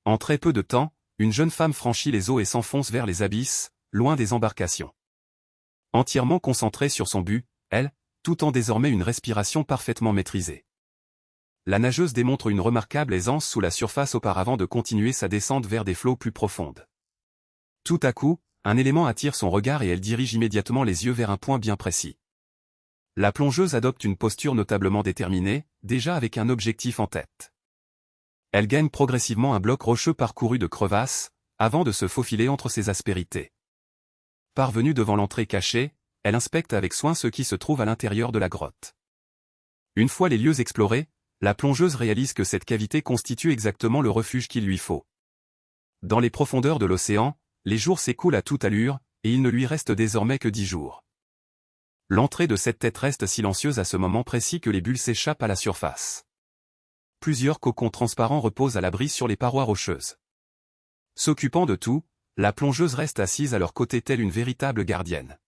En très peu de temps, une jeune femme franchit les eaux et s'enfonce vers les abysses, loin des embarcations. Entièrement concentrée sur son but, elle, tout en désormais une respiration parfaitement maîtrisée. La nageuse démontre une remarquable aisance sous la surface auparavant de continuer sa descente vers des flots plus profondes. Tout à coup, un élément attire son regard et elle dirige immédiatement les yeux vers un point bien précis. La plongeuse adopte une posture notablement déterminée, déjà avec un objectif en tête. Elle gagne progressivement un bloc rocheux parcouru de crevasses, avant de se faufiler entre ses aspérités. Parvenue devant l'entrée cachée, elle inspecte avec soin ce qui se trouve à l'intérieur de la grotte. Une fois les lieux explorés, la plongeuse réalise que cette cavité constitue exactement le refuge qu'il lui faut. Dans les profondeurs de l'océan, les jours s'écoulent à toute allure, et il ne lui reste désormais que 10 jours. L'entrée de cette tête reste silencieuse à ce moment précis que les bulles s'échappent à la surface. Plusieurs cocons transparents reposent à l'abri sur les parois rocheuses. S'occupant de tout, la plongeuse reste assise à leur côté telle une véritable gardienne.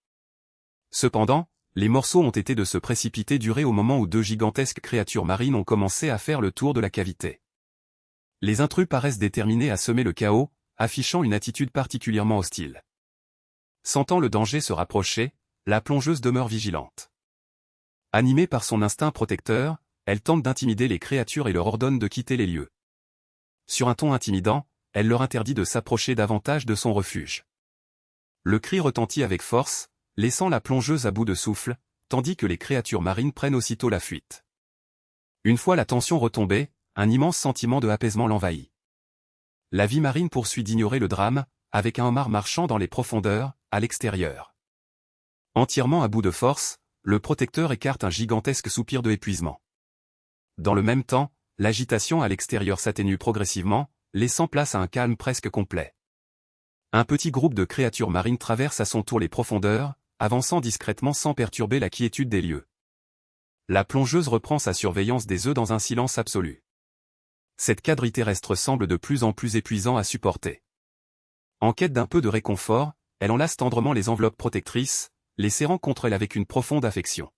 Cependant, les morceaux ont été de se précipiter durés au moment où deux gigantesques créatures marines ont commencé à faire le tour de la cavité. Les intrus paraissent déterminés à semer le chaos, affichant une attitude particulièrement hostile. Sentant le danger se rapprocher, la plongeuse demeure vigilante. Animée par son instinct protecteur, elle tente d'intimider les créatures et leur ordonne de quitter les lieux. Sur un ton intimidant, elle leur interdit de s'approcher davantage de son refuge. Le cri retentit avec force, laissant la plongeuse à bout de souffle, tandis que les créatures marines prennent aussitôt la fuite. Une fois la tension retombée, un immense sentiment de apaisement l'envahit. La vie marine poursuit d'ignorer le drame, avec un homard marchant dans les profondeurs, à l'extérieur. Entièrement à bout de force, le protecteur écarte un gigantesque soupir de épuisement. Dans le même temps, l'agitation à l'extérieur s'atténue progressivement, laissant place à un calme presque complet. Un petit groupe de créatures marines traverse à son tour les profondeurs, avançant discrètement sans perturber la quiétude des lieux. La plongeuse reprend sa surveillance des œufs dans un silence absolu. Cette quadrille terrestre semble de plus en plus épuisant à supporter. En quête d'un peu de réconfort, elle enlace tendrement les enveloppes protectrices, les serrant contre elle avec une profonde affection.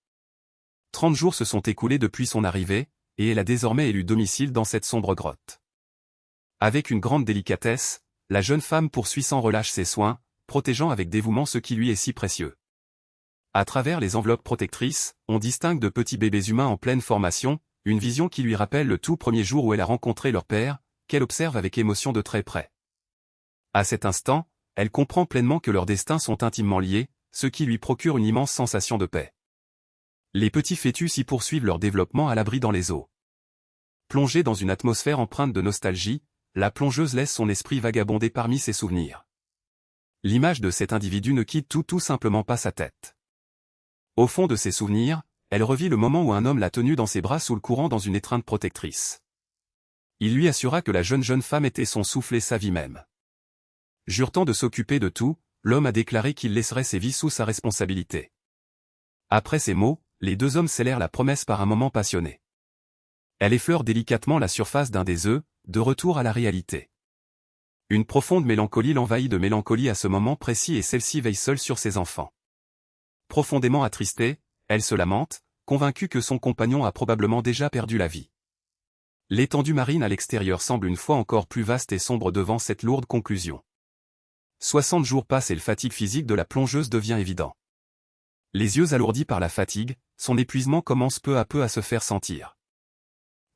30 jours se sont écoulés depuis son arrivée, et elle a désormais élu domicile dans cette sombre grotte. Avec une grande délicatesse, la jeune femme poursuit sans relâche ses soins, protégeant avec dévouement ce qui lui est si précieux. À travers les enveloppes protectrices, on distingue de petits bébés humains en pleine formation, une vision qui lui rappelle le tout premier jour où elle a rencontré leur père, qu'elle observe avec émotion de très près. À cet instant, elle comprend pleinement que leurs destins sont intimement liés, ce qui lui procure une immense sensation de paix. Les petits fœtus y poursuivent leur développement à l'abri dans les eaux. Plongée dans une atmosphère empreinte de nostalgie, la plongeuse laisse son esprit vagabonder parmi ses souvenirs. L'image de cet individu ne quitte tout simplement pas sa tête. Au fond de ses souvenirs, elle revit le moment où un homme l'a tenue dans ses bras sous le courant dans une étreinte protectrice. Il lui assura que la jeune femme était son souffle et sa vie même. Jurant de s'occuper de tout, l'homme a déclaré qu'il laisserait ses vies sous sa responsabilité. Après ces mots, les deux hommes scellèrent la promesse par un moment passionné. Elle effleure délicatement la surface d'un des œufs, de retour à la réalité. Une profonde mélancolie l'envahit de mélancolie à ce moment précis et celle-ci veille seule sur ses enfants. Profondément attristée, elle se lamente, convaincue que son compagnon a probablement déjà perdu la vie. L'étendue marine à l'extérieur semble une fois encore plus vaste et sombre devant cette lourde conclusion. 60 jours passent et le fatigue physique de la plongeuse devient évident. Les yeux alourdis par la fatigue, son épuisement commence peu à peu à se faire sentir.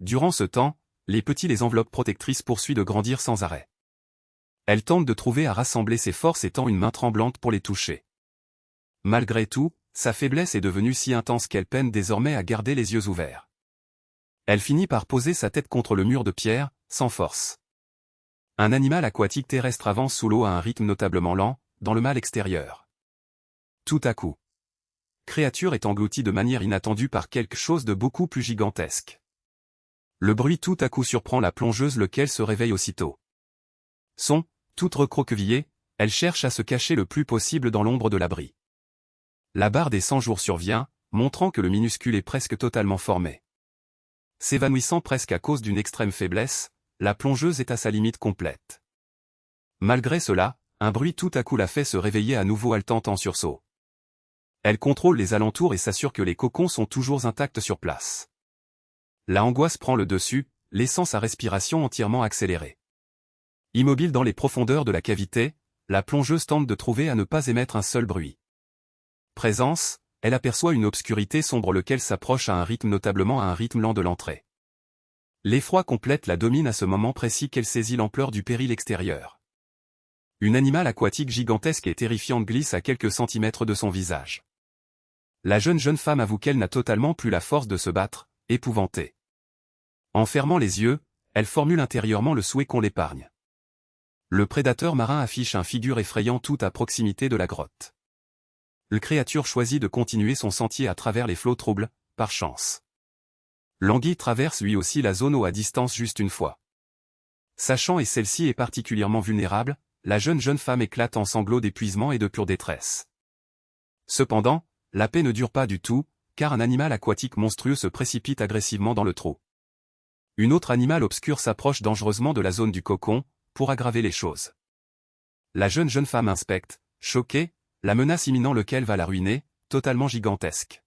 Durant ce temps, les enveloppes protectrices poursuivent de grandir sans arrêt. Elle tente de trouver à rassembler ses forces et tend une main tremblante pour les toucher. Malgré tout, sa faiblesse est devenue si intense qu'elle peine désormais à garder les yeux ouverts. Elle finit par poser sa tête contre le mur de pierre, sans force. Un animal aquatique terrestre avance sous l'eau à un rythme notablement lent, dans le mal extérieur. Tout à coup, créature est engloutie de manière inattendue par quelque chose de beaucoup plus gigantesque. Le bruit tout à coup surprend la plongeuse lequel se réveille aussitôt. Toute recroquevillée, elle cherche à se cacher le plus possible dans l'ombre de l'abri. La barre des 100 jours survient, montrant que le minuscule est presque totalement formé. S'évanouissant presque à cause d'une extrême faiblesse, la plongeuse est à sa limite complète. Malgré cela, un bruit tout à coup la fait se réveiller à nouveau haletante en sursaut. Elle contrôle les alentours et s'assure que les cocons sont toujours intacts sur place. La angoisse prend le dessus, laissant sa respiration entièrement accélérée. Immobile dans les profondeurs de la cavité, la plongeuse tente de trouver à ne pas émettre un seul bruit. Présence, elle aperçoit une obscurité sombre lequel s'approche à un rythme notablement à un rythme lent de l'entrée. L'effroi complète la domine à ce moment précis qu'elle saisit l'ampleur du péril extérieur. Une animal aquatique gigantesque et terrifiante glisse à quelques centimètres de son visage. La jeune femme avoue qu'elle n'a totalement plus la force de se battre, épouvantée. En fermant les yeux, elle formule intérieurement le souhait qu'on l'épargne. Le prédateur marin affiche un figure effrayant tout à proximité de la grotte. La créature choisit de continuer son sentier à travers les flots troubles, par chance. L'anguille traverse lui aussi la zone eau à distance juste une fois. Sachant et celle-ci est particulièrement vulnérable, la jeune femme éclate en sanglots d'épuisement et de pure détresse. Cependant, la paix ne dure pas du tout, car un animal aquatique monstrueux se précipite agressivement dans le trou. Une autre animal obscur s'approche dangereusement de la zone du cocon, pour aggraver les choses. La jeune femme inspecte, choquée, la menace imminente lequel va la ruiner, totalement gigantesque.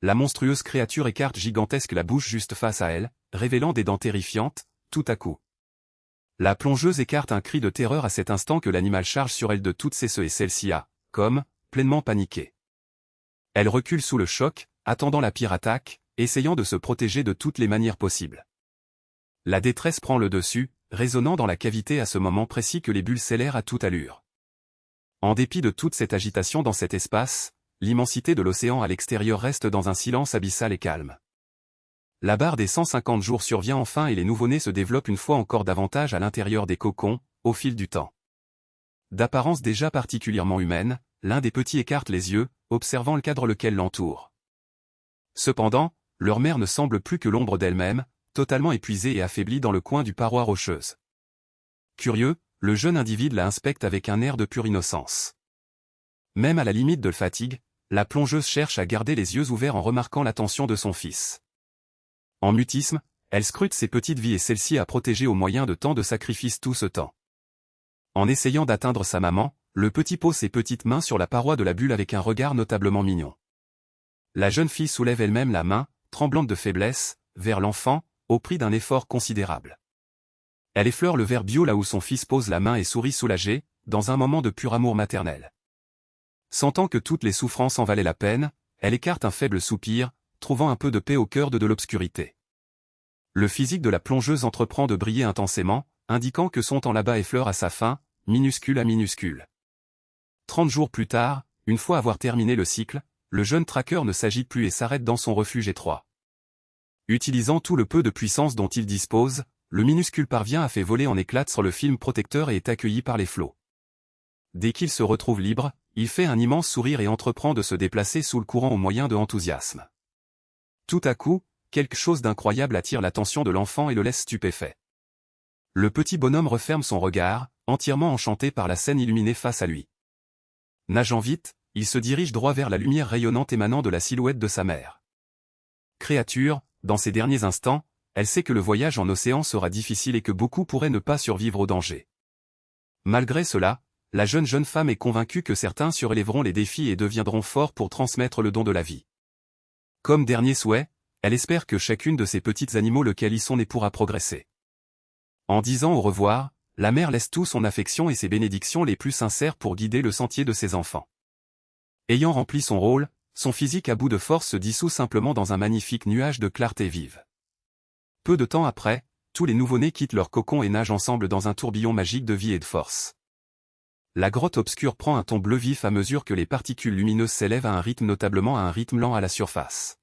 La monstrueuse créature écarte gigantesque la bouche juste face à elle, révélant des dents terrifiantes, tout à coup. La plongeuse écarte un cri de terreur à cet instant que l'animal charge sur elle de toutes ses œufs et celle-ci a, comme, pleinement paniquée. Elle recule sous le choc, attendant la pire attaque, essayant de se protéger de toutes les manières possibles. La détresse prend le dessus, résonnant dans la cavité à ce moment précis que les bulles s'élèrent à toute allure. En dépit de toute cette agitation dans cet espace, l'immensité de l'océan à l'extérieur reste dans un silence abyssal et calme. La barre des 150 jours survient enfin et les nouveau-nés se développent une fois encore davantage à l'intérieur des cocons, au fil du temps. D'apparence déjà particulièrement humaine, l'un des petits écarte les yeux, observant le cadre lequel l'entoure. Cependant, leur mère ne semble plus que l'ombre d'elle-même, totalement épuisée et affaiblie dans le coin du paroi rocheuse. Curieux, le jeune individu la inspecte avec un air de pure innocence. Même à la limite de la fatigue, la plongeuse cherche à garder les yeux ouverts en remarquant l'attention de son fils. En mutisme, elle scrute ses petites vies et celle-ci a protégé au moyen de tant de sacrifices tout ce temps. En essayant d'atteindre sa maman, le petit pose ses petites mains sur la paroi de la bulle avec un regard notablement mignon. La jeune fille soulève elle-même la main, tremblante de faiblesse, vers l'enfant, au prix d'un effort considérable. Elle effleure le verre bio là où son fils pose la main et sourit soulagée, dans un moment de pur amour maternel. Sentant que toutes les souffrances en valaient la peine, elle écarte un faible soupir, trouvant un peu de paix au cœur de l'obscurité. Le physique de la plongeuse entreprend de briller intensément, indiquant que son temps là-bas effleure à sa fin, minuscule à minuscule. 30 jours plus tard, une fois avoir terminé le cycle, le jeune traqueur ne s'agite plus et s'arrête dans son refuge étroit. Utilisant tout le peu de puissance dont il dispose, le minuscule parvient à faire voler en éclats sur le film protecteur et est accueilli par les flots. Dès qu'il se retrouve libre, il fait un immense sourire et entreprend de se déplacer sous le courant au moyen de enthousiasme. Tout à coup, quelque chose d'incroyable attire l'attention de l'enfant et le laisse stupéfait. Le petit bonhomme referme son regard, entièrement enchanté par la scène illuminée face à lui. Nageant vite, il se dirige droit vers la lumière rayonnante émanant de la silhouette de sa mère. Créature, dans ces derniers instants, elle sait que le voyage en océan sera difficile et que beaucoup pourraient ne pas survivre au danger. Malgré cela, la jeune femme est convaincue que certains surélèveront les défis et deviendront forts pour transmettre le don de la vie. Comme dernier souhait, elle espère que chacune de ces petits animaux lequel y sont nés pourra progresser. En disant au revoir, la mère laisse tout son affection et ses bénédictions les plus sincères pour guider le sentier de ses enfants. Ayant rempli son rôle, son physique à bout de force se dissout simplement dans un magnifique nuage de clarté vive. Peu de temps après, tous les nouveau-nés quittent leur cocon et nagent ensemble dans un tourbillon magique de vie et de force. La grotte obscure prend un ton bleu vif à mesure que les particules lumineuses s'élèvent à un rythme notablement à un rythme lent à la surface.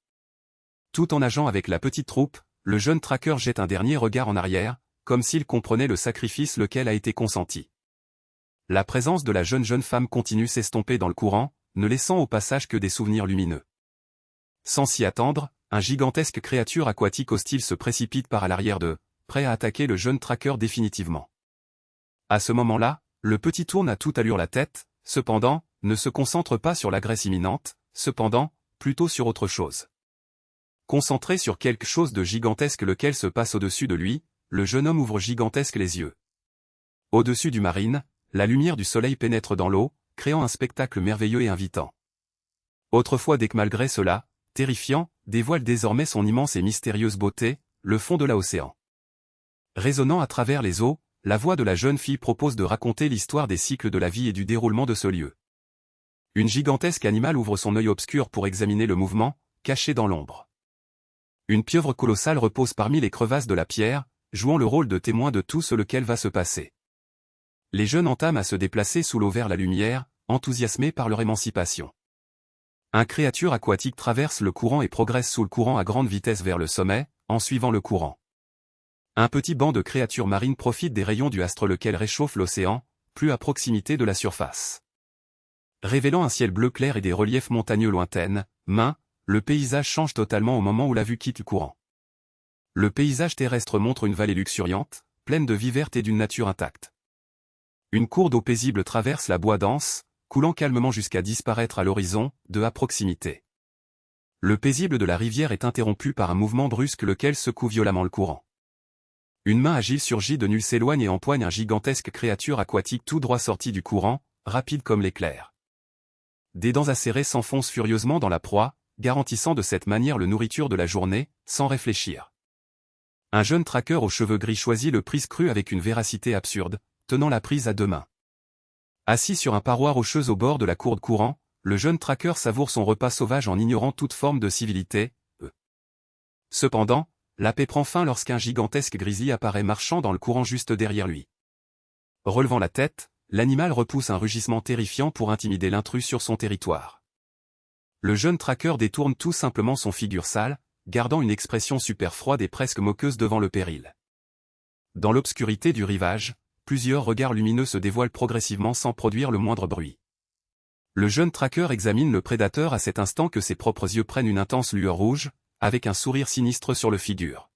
Tout en nageant avec la petite troupe, le jeune traqueur jette un dernier regard en arrière, comme s'il comprenait le sacrifice lequel a été consenti. La présence de la jeune femme continue s'estomper dans le courant, ne laissant au passage que des souvenirs lumineux. Sans s'y attendre, un gigantesque créature aquatique hostile se précipite par à l'arrière d'eux, prêt à attaquer le jeune traqueur définitivement. À ce moment-là, le petit tourne à toute allure la tête, cependant, ne se concentre pas sur l'agresse imminente, cependant, plutôt sur autre chose. Concentré sur quelque chose de gigantesque lequel se passe au-dessus de lui, le jeune homme ouvre gigantesque les yeux. Au-dessus du marine, la lumière du soleil pénètre dans l'eau, créant un spectacle merveilleux et invitant. Autrefois dès que malgré cela, terrifiant, dévoile désormais son immense et mystérieuse beauté, le fond de l'océan. Résonnant à travers les eaux, la voix de la jeune fille propose de raconter l'histoire des cycles de la vie et du déroulement de ce lieu. Une gigantesque animal ouvre son œil obscur pour examiner le mouvement, caché dans l'ombre. Une pieuvre colossale repose parmi les crevasses de la pierre, jouant le rôle de témoin de tout ce lequel va se passer. Les jeunes entament à se déplacer sous l'eau vers la lumière, enthousiasmés par leur émancipation. Un créature aquatique traverse le courant et progresse sous le courant à grande vitesse vers le sommet, en suivant le courant. Un petit banc de créatures marines profite des rayons du astre lequel réchauffe l'océan, plus à proximité de la surface. Révélant un ciel bleu clair et des reliefs montagneux lointains, le paysage change totalement au moment où la vue quitte le courant. Le paysage terrestre montre une vallée luxuriante, pleine de vie verte et d'une nature intacte. Une cour d'eau paisible traverse la bois dense, coulant calmement jusqu'à disparaître à l'horizon, à proximité. Le paisible de la rivière est interrompu par un mouvement brusque lequel secoue violemment le courant. Une main agile surgit de nulle s'éloigne et empoigne un gigantesque créature aquatique tout droit sorti du courant, rapide comme l'éclair. Des dents acérées s'enfoncent furieusement dans la proie, garantissant de cette manière le nourriture de la journée, sans réfléchir. Un jeune traqueur aux cheveux gris choisit le prise crue avec une véracité absurde, tenant la prise à deux mains. Assis sur un paroi rocheuse au bord de la cour de courant, le jeune traqueur savoure son repas sauvage en ignorant toute forme de civilité. Cependant, la paix prend fin lorsqu'un gigantesque grizzly apparaît marchant dans le courant juste derrière lui. Relevant la tête, l'animal repousse un rugissement terrifiant pour intimider l'intrus sur son territoire. Le jeune traqueur détourne tout simplement son figure sale, gardant une expression super froide et presque moqueuse devant le péril. Dans l'obscurité du rivage, plusieurs regards lumineux se dévoilent progressivement sans produire le moindre bruit. Le jeune traqueur examine le prédateur à cet instant que ses propres yeux prennent une intense lueur rouge, avec un sourire sinistre sur le figure.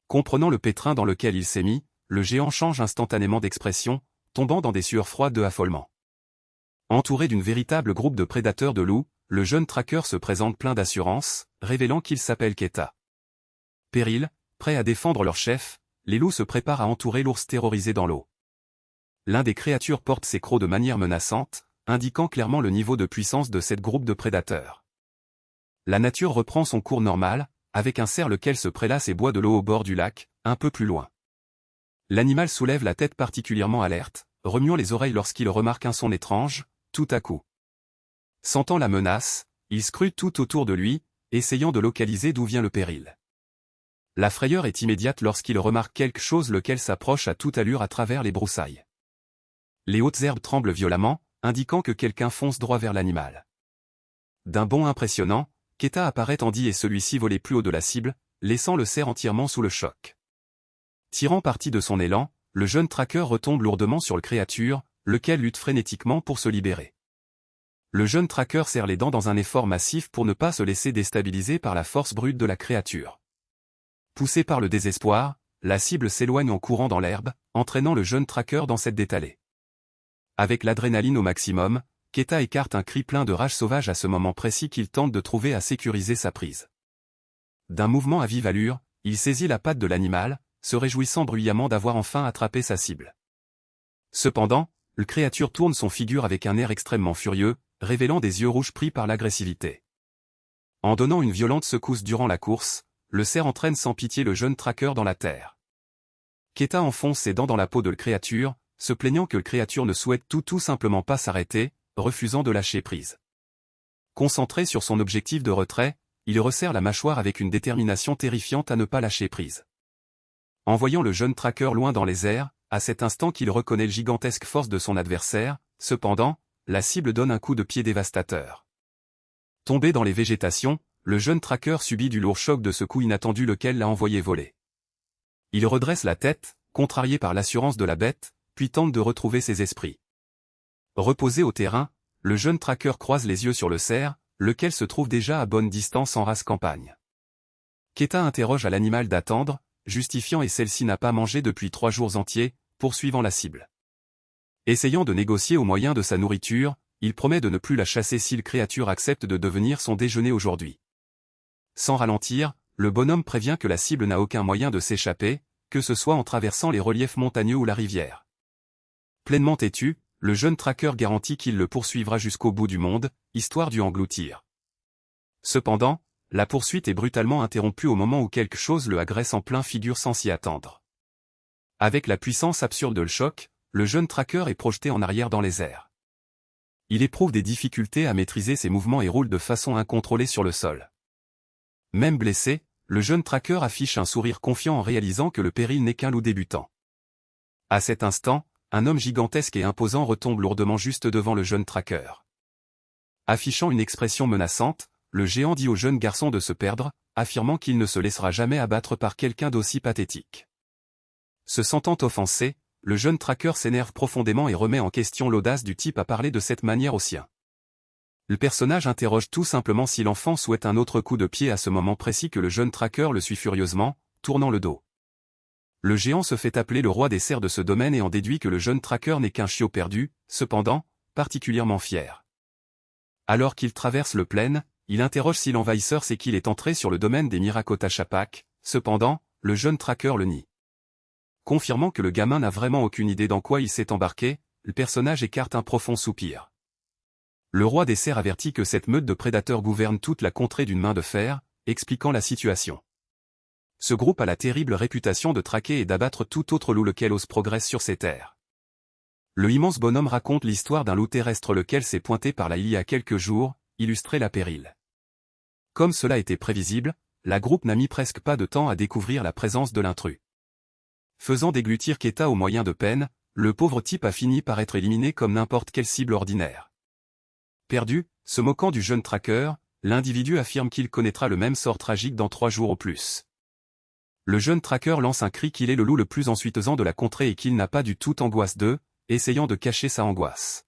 Comprenant le pétrin dans lequel il s'est mis, le géant change instantanément d'expression, tombant dans des sueurs froides de affolement. Entouré d'une véritable groupe de prédateurs de loups, le jeune traqueur se présente plein d'assurance, révélant qu'il s'appelle Keta. Péril, prêt à défendre leur chef, les loups se préparent à entourer l'ours terrorisé dans l'eau. L'un des créatures porte ses crocs de manière menaçante, indiquant clairement le niveau de puissance de cette groupe de prédateurs. La nature reprend son cours normal, avec un cerf lequel se prélasse et boit de l'eau au bord du lac, un peu plus loin. L'animal soulève la tête particulièrement alerte, remuant les oreilles lorsqu'il remarque un son étrange, tout à coup. Sentant la menace, il scrute tout autour de lui, essayant de localiser d'où vient le péril. La frayeur est immédiate lorsqu'il remarque quelque chose lequel s'approche à toute allure à travers les broussailles. Les hautes herbes tremblent violemment, indiquant que quelqu'un fonce droit vers l'animal. D'un bond impressionnant, Keta apparaît tandis et celui-ci volait plus haut de la cible, laissant le cerf entièrement sous le choc. Tirant parti de son élan, le jeune traqueur retombe lourdement sur le créature, lequel lutte frénétiquement pour se libérer. Le jeune traqueur serre les dents dans un effort massif pour ne pas se laisser déstabiliser par la force brute de la créature. Poussé par le désespoir, la cible s'éloigne en courant dans l'herbe, entraînant le jeune traqueur dans cette détalée. Avec l'adrénaline au maximum, Keta écarte un cri plein de rage sauvage à ce moment précis qu'il tente de trouver à sécuriser sa prise. D'un mouvement à vive allure, il saisit la patte de l'animal, se réjouissant bruyamment d'avoir enfin attrapé sa cible. Cependant, le créature tourne son figure avec un air extrêmement furieux, révélant des yeux rouges pris par l'agressivité. En donnant une violente secousse durant la course, le cerf entraîne sans pitié le jeune traqueur dans la terre. Keta enfonce ses dents dans la peau de la créature, se plaignant que la créature ne souhaite tout simplement pas s'arrêter, refusant de lâcher prise. Concentré sur son objectif de retrait, il resserre la mâchoire avec une détermination terrifiante à ne pas lâcher prise. En voyant le jeune traqueur loin dans les airs, à cet instant qu'il reconnaît la gigantesque force de son adversaire, cependant, la cible donne un coup de pied dévastateur. Tombé dans les végétations, le jeune traqueur subit du lourd choc de ce coup inattendu lequel l'a envoyé voler. Il redresse la tête, contrarié par l'assurance de la bête, puis tente de retrouver ses esprits. Reposé au terrain, le jeune traqueur croise les yeux sur le cerf, lequel se trouve déjà à bonne distance en rase campagne. Keta interroge à l'animal d'attendre, justifiant et celle-ci n'a pas mangé depuis 3 jours entiers, poursuivant la cible. Essayant de négocier au moyen de sa nourriture, il promet de ne plus la chasser si la créature accepte de devenir son déjeuner aujourd'hui. Sans ralentir, le bonhomme prévient que la cible n'a aucun moyen de s'échapper, que ce soit en traversant les reliefs montagneux ou la rivière. Pleinement têtu, le jeune traqueur garantit qu'il le poursuivra jusqu'au bout du monde, histoire d'y engloutir. Cependant, la poursuite est brutalement interrompue au moment où quelque chose le agresse en plein figure sans s'y attendre. Avec la puissance absurde de le choc, le jeune tracker est projeté en arrière dans les airs. Il éprouve des difficultés à maîtriser ses mouvements et roule de façon incontrôlée sur le sol. Même blessé, le jeune tracker affiche un sourire confiant en réalisant que le péril n'est qu'un loup débutant. À cet instant, un homme gigantesque et imposant retombe lourdement juste devant le jeune tracker. Affichant une expression menaçante, le géant dit au jeune garçon de se perdre, affirmant qu'il ne se laissera jamais abattre par quelqu'un d'aussi pathétique. Se sentant offensé, le jeune tracker s'énerve profondément et remet en question l'audace du type à parler de cette manière au sien. Le personnage interroge tout simplement si l'enfant souhaite un autre coup de pied à ce moment précis que le jeune tracker le suit furieusement, tournant le dos. Le géant se fait appeler le roi des cerfs de ce domaine et en déduit que le jeune tracker n'est qu'un chiot perdu, cependant, particulièrement fier. Alors qu'il traverse le plaine, il interroge si l'envahisseur sait qu'il est entré sur le domaine des Mirakota Shapak, cependant, le jeune tracker le nie. Confirmant que le gamin n'a vraiment aucune idée dans quoi il s'est embarqué, le personnage écarte un profond soupir. Le roi des cerfs avertit que cette meute de prédateurs gouverne toute la contrée d'une main de fer, expliquant la situation. Ce groupe a la terrible réputation de traquer et d'abattre tout autre loup lequel ose progresse sur ces terres. Le immense bonhomme raconte l'histoire d'un loup terrestre lequel s'est pointé par là il y a quelques jours, illustrer la péril. Comme cela était prévisible, la groupe n'a mis presque pas de temps à découvrir la présence de l'intrus. Faisant déglutir Keta au moyen de peine, le pauvre type a fini par être éliminé comme n'importe quelle cible ordinaire. Perdu, se moquant du jeune tracker, l'individu affirme qu'il connaîtra le même sort tragique dans 3 jours au plus. Le jeune tracker lance un cri qu'il est le loup le plus ensuitesant de la contrée et qu'il n'a pas du tout angoisse d'eux, essayant de cacher sa angoisse.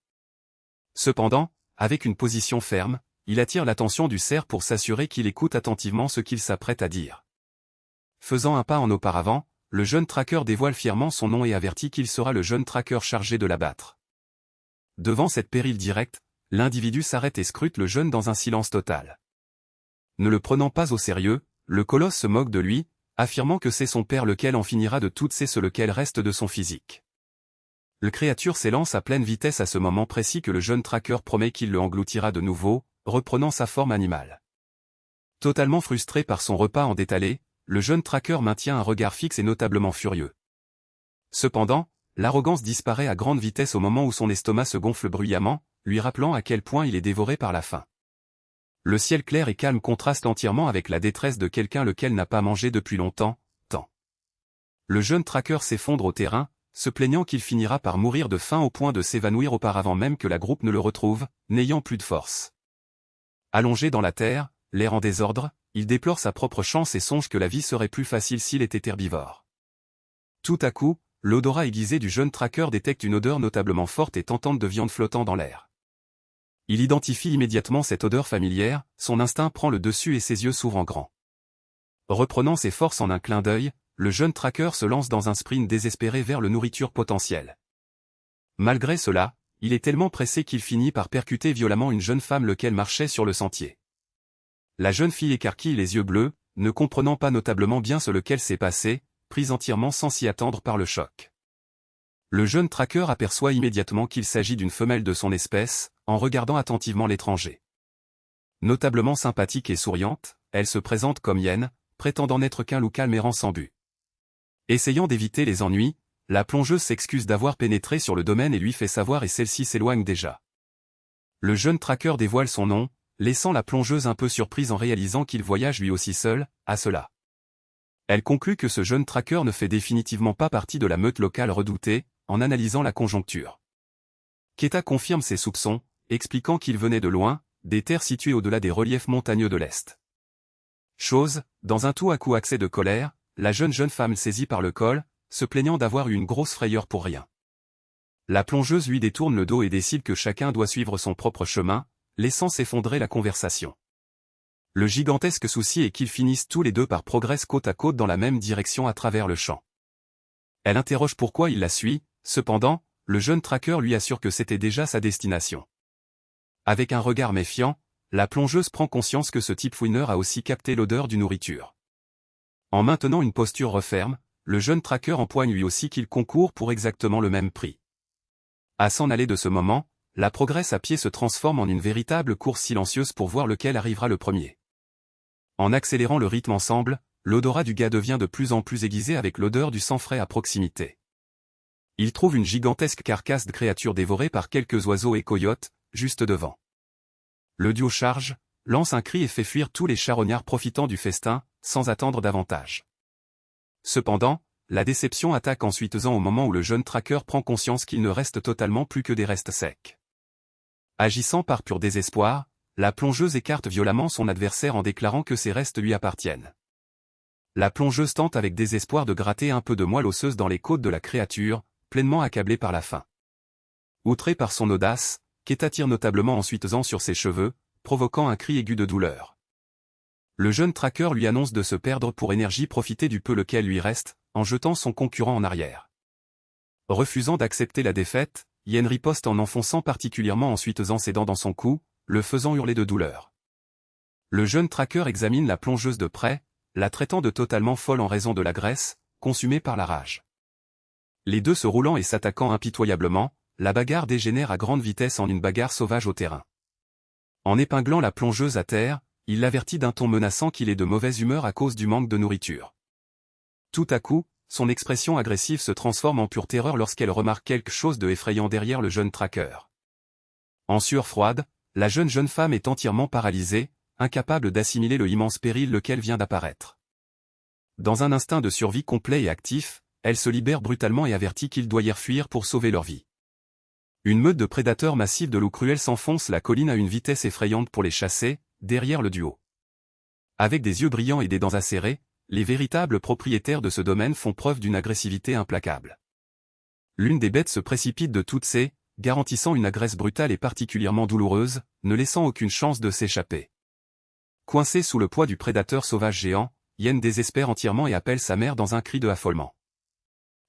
Cependant, avec une position ferme, il attire l'attention du cerf pour s'assurer qu'il écoute attentivement ce qu'il s'apprête à dire. Faisant un pas en auparavant, le jeune tracker dévoile fièrement son nom et avertit qu'il sera le jeune tracker chargé de l'abattre. Devant cette péril directe, l'individu s'arrête et scrute le jeune dans un silence total. Ne le prenant pas au sérieux, le colosse se moque de lui, affirmant que c'est son père lequel en finira de toutes ce lequel reste de son physique. Le créature s'élance à pleine vitesse à ce moment précis que le jeune tracker promet qu'il le engloutira de nouveau, reprenant sa forme animale. Totalement frustré par son repas en détalé, le jeune tracker maintient un regard fixe et notablement furieux. Cependant, l'arrogance disparaît à grande vitesse au moment où son estomac se gonfle bruyamment, lui rappelant à quel point il est dévoré par la faim. Le ciel clair et calme contraste entièrement avec la détresse de quelqu'un lequel n'a pas mangé depuis longtemps, tant. Le jeune tracker s'effondre au terrain, se plaignant qu'il finira par mourir de faim au point de s'évanouir auparavant même que la groupe ne le retrouve, n'ayant plus de force. Allongé dans la terre, l'air en désordre, il déplore sa propre chance et songe que la vie serait plus facile s'il était herbivore. Tout à coup, l'odorat aiguisé du jeune tracker détecte une odeur notablement forte et tentante de viande flottant dans l'air. Il identifie immédiatement cette odeur familière, son instinct prend le dessus et ses yeux s'ouvrent en grand. Reprenant ses forces en un clin d'œil, le jeune tracker se lance dans un sprint désespéré vers le nourriture potentielle. Malgré cela, il est tellement pressé qu'il finit par percuter violemment une jeune femme lequel marchait sur le sentier. La jeune fille écarquille les yeux bleus, ne comprenant pas notablement bien ce lequel s'est passé, prise entièrement sans s'y attendre par le choc. Le jeune tracker aperçoit immédiatement qu'il s'agit d'une femelle de son espèce, en regardant attentivement l'étranger. Notablement sympathique et souriante, elle se présente comme hyène, prétendant n'être qu'un loup calme errant sans but. Essayant d'éviter les ennuis, la plongeuse s'excuse d'avoir pénétré sur le domaine et lui fait savoir et celle-ci s'éloigne déjà. Le jeune tracker dévoile son nom, laissant la plongeuse un peu surprise en réalisant qu'il voyage lui aussi seul, à cela. Elle conclut que ce jeune tracker ne fait définitivement pas partie de la meute locale redoutée, en analysant la conjoncture. Keta confirme ses soupçons, expliquant qu'il venait de loin, des terres situées au-delà des reliefs montagneux de l'Est. Chose, dans un tout à coup accès de colère, la jeune femme saisie par le col, se plaignant d'avoir eu une grosse frayeur pour rien. La plongeuse lui détourne le dos et décide que chacun doit suivre son propre chemin, laissant s'effondrer la conversation. Le gigantesque souci est qu'ils finissent tous les deux par progresser côte à côte dans la même direction à travers le champ. Elle interroge pourquoi il la suit, cependant, le jeune tracker lui assure que c'était déjà sa destination. Avec un regard méfiant, la plongeuse prend conscience que ce type fouineur a aussi capté l'odeur du nourriture. En maintenant une posture referme, le jeune tracker empoigne lui aussi qu'il concourt pour exactement le même prix. À s'en aller de ce moment, la progresse à pied se transforme en une véritable course silencieuse pour voir lequel arrivera le premier. En accélérant le rythme ensemble, l'odorat du gars devient de plus en plus aiguisé avec l'odeur du sang frais à proximité. Il trouve une gigantesque carcasse de créatures dévorées par quelques oiseaux et coyotes, juste devant. Le duo charge, lance un cri et fait fuir tous les charognards profitant du festin, sans attendre davantage. Cependant, la déception attaque ensuite au moment où le jeune traqueur prend conscience qu'il ne reste totalement plus que des restes secs. Agissant par pur désespoir, la plongeuse écarte violemment son adversaire en déclarant que ces restes lui appartiennent. La plongeuse tente avec désespoir de gratter un peu de moelle osseuse dans les côtes de la créature, pleinement accablée par la faim. Outré par son audace, Keta tire notablement ensuite sur ses cheveux, provoquant un cri aigu de douleur. Le jeune traqueur lui annonce de se perdre pour énergie profiter du peu lequel lui reste, en jetant son concurrent en arrière. Refusant d'accepter la défaite, Yen riposte en enfonçant particulièrement ensuite ses dents dans son cou, le faisant hurler de douleur. Le jeune traqueur examine la plongeuse de près, la traitant de totalement folle en raison de la graisse, consumée par la rage. Les deux se roulant et s'attaquant impitoyablement, la bagarre dégénère à grande vitesse en une bagarre sauvage au terrain. En épinglant la plongeuse à terre, il l'avertit d'un ton menaçant qu'il est de mauvaise humeur à cause du manque de nourriture. Tout à coup, son expression agressive se transforme en pure terreur lorsqu'elle remarque quelque chose de effrayant derrière le jeune traqueur. En sueur froide, la jeune femme est entièrement paralysée, incapable d'assimiler le immense péril lequel vient d'apparaître. Dans un instinct de survie complet et actif, elle se libère brutalement et avertit qu'ils doivent fuir pour sauver leur vie. Une meute de prédateurs massifs de loups cruels s'enfonce la colline à une vitesse effrayante pour les chasser, derrière le duo. Avec des yeux brillants et des dents acérées, les véritables propriétaires de ce domaine font preuve d'une agressivité implacable. L'une des bêtes se précipite de toutes ses, garantissant une agresse brutale et particulièrement douloureuse, ne laissant aucune chance de s'échapper. Coincé sous le poids du prédateur sauvage géant, Yen désespère entièrement et appelle sa mère dans un cri de affolement.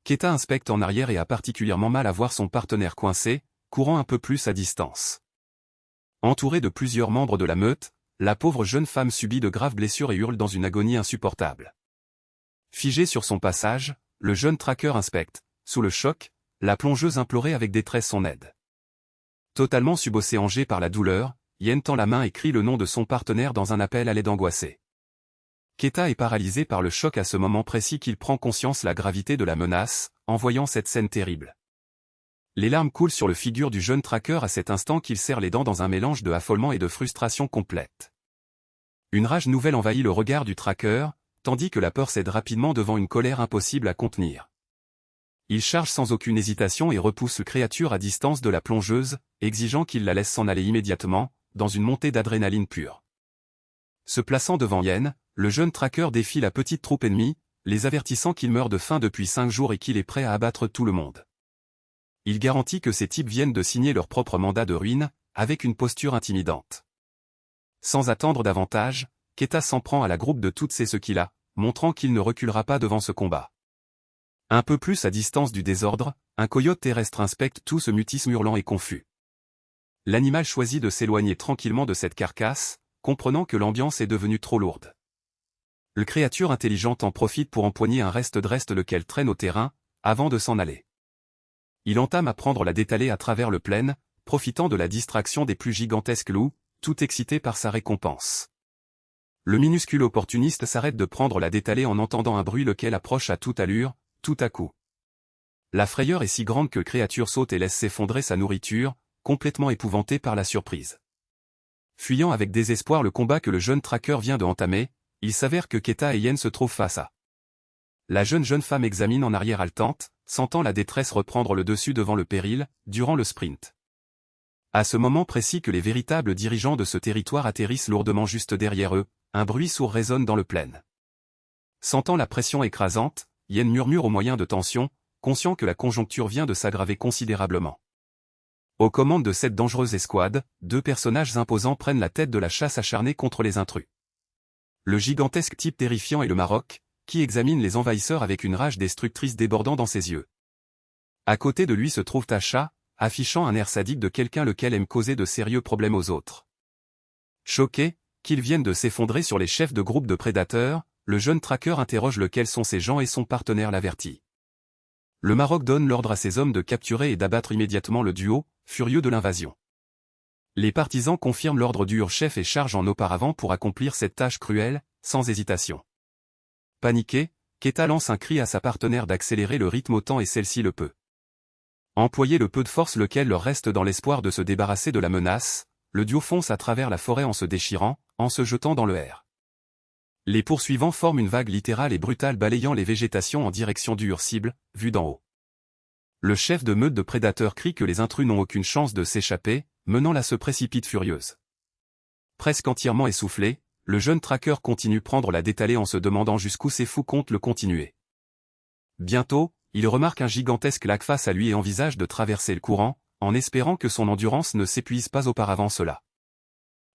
Keta inspecte en arrière et a particulièrement mal à voir son partenaire coincé, courant un peu plus à distance. Entourée de plusieurs membres de la meute, la pauvre jeune femme subit de graves blessures et hurle dans une agonie insupportable. Figé sur son passage, le jeune traqueur inspecte, sous le choc, la plongeuse implorée avec détresse son aide. Totalement subocéangé par la douleur, Yen tend la main et crie le nom de son partenaire dans un appel à l'aide angoissée. Keta est paralysé par le choc à ce moment précis qu'il prend conscience la gravité de la menace, en voyant cette scène terrible. Les larmes coulent sur le figure du jeune traqueur à cet instant qu'il serre les dents dans un mélange de affolement et de frustration complète. Une rage nouvelle envahit le regard du traqueur, tandis que la peur cède rapidement devant une colère impossible à contenir. Il charge sans aucune hésitation et repousse la créature à distance de la plongeuse, exigeant qu'il la laisse s'en aller immédiatement, dans une montée d'adrénaline pure. Se plaçant devant Yen, le jeune traqueur défie la petite troupe ennemie, les avertissant qu'il meurt de faim depuis 5 jours et qu'il est prêt à abattre tout le monde. Il garantit que ces types viennent de signer leur propre mandat de ruine, avec une posture intimidante. Sans attendre davantage, Keta s'en prend à la groupe de toutes ce qu'il a, montrant qu'il ne reculera pas devant ce combat. Un peu plus à distance du désordre, un coyote terrestre inspecte tout ce mutisme hurlant et confus. L'animal choisit de s'éloigner tranquillement de cette carcasse, comprenant que l'ambiance est devenue trop lourde. Le créature intelligente en profite pour empoigner un reste lequel traîne au terrain, avant de s'en aller. Il entame à prendre la détalée à travers le plaine, profitant de la distraction des plus gigantesques loups, tout excité par sa récompense. Le minuscule opportuniste s'arrête de prendre la détalée en entendant un bruit lequel approche à toute allure, tout à coup. La frayeur est si grande que le créature saute et laisse s'effondrer sa nourriture, complètement épouvanté par la surprise. Fuyant avec désespoir le combat que le jeune traqueur vient de entamer, il s'avère que Keta et Yen se trouvent face à. La jeune femme examine en arrière haletante, sentant la détresse reprendre le dessus devant le péril, durant le sprint. À ce moment précis que les véritables dirigeants de ce territoire atterrissent lourdement juste derrière eux, un bruit sourd résonne dans le plaine. Sentant la pression écrasante, Yen murmure au moyen de tension, conscient que la conjoncture vient de s'aggraver considérablement. Aux commandes de cette dangereuse escouade, 2 personnages imposants prennent la tête de la chasse acharnée contre les intrus. Le gigantesque type terrifiant est le Maroc, qui examine les envahisseurs avec une rage destructrice débordant dans ses yeux. À côté de lui se trouve Tasha, affichant un air sadique de quelqu'un lequel aime causer de sérieux problèmes aux autres. Choqué, qu'ils viennent de s'effondrer sur les chefs de groupe de prédateurs, le jeune traqueur interroge lequel sont ces gens et son partenaire l'avertit. Le Maroc donne l'ordre à ses hommes de capturer et d'abattre immédiatement le duo, furieux de l'invasion. Les partisans confirment l'ordre du chef et chargent en auparavant pour accomplir cette tâche cruelle, sans hésitation. Paniqué, Keta lance un cri à sa partenaire d'accélérer le rythme autant et celle-ci le peut. Employer le peu de force lequel leur reste dans l'espoir de se débarrasser de la menace, le duo fonce à travers la forêt en se déchirant, en se jetant dans le air. Les poursuivants forment une vague littérale et brutale balayant les végétations en direction du cible, vue d'en haut. Le chef de meute de prédateurs crie que les intrus n'ont aucune chance de s'échapper, menant la se précipite furieuse. Presque entièrement essoufflé, le jeune tracker continue prendre la détalée en se demandant jusqu'où ces fous comptent le continuer. Bientôt, il remarque un gigantesque lac face à lui et envisage de traverser le courant, en espérant que son endurance ne s'épuise pas auparavant cela.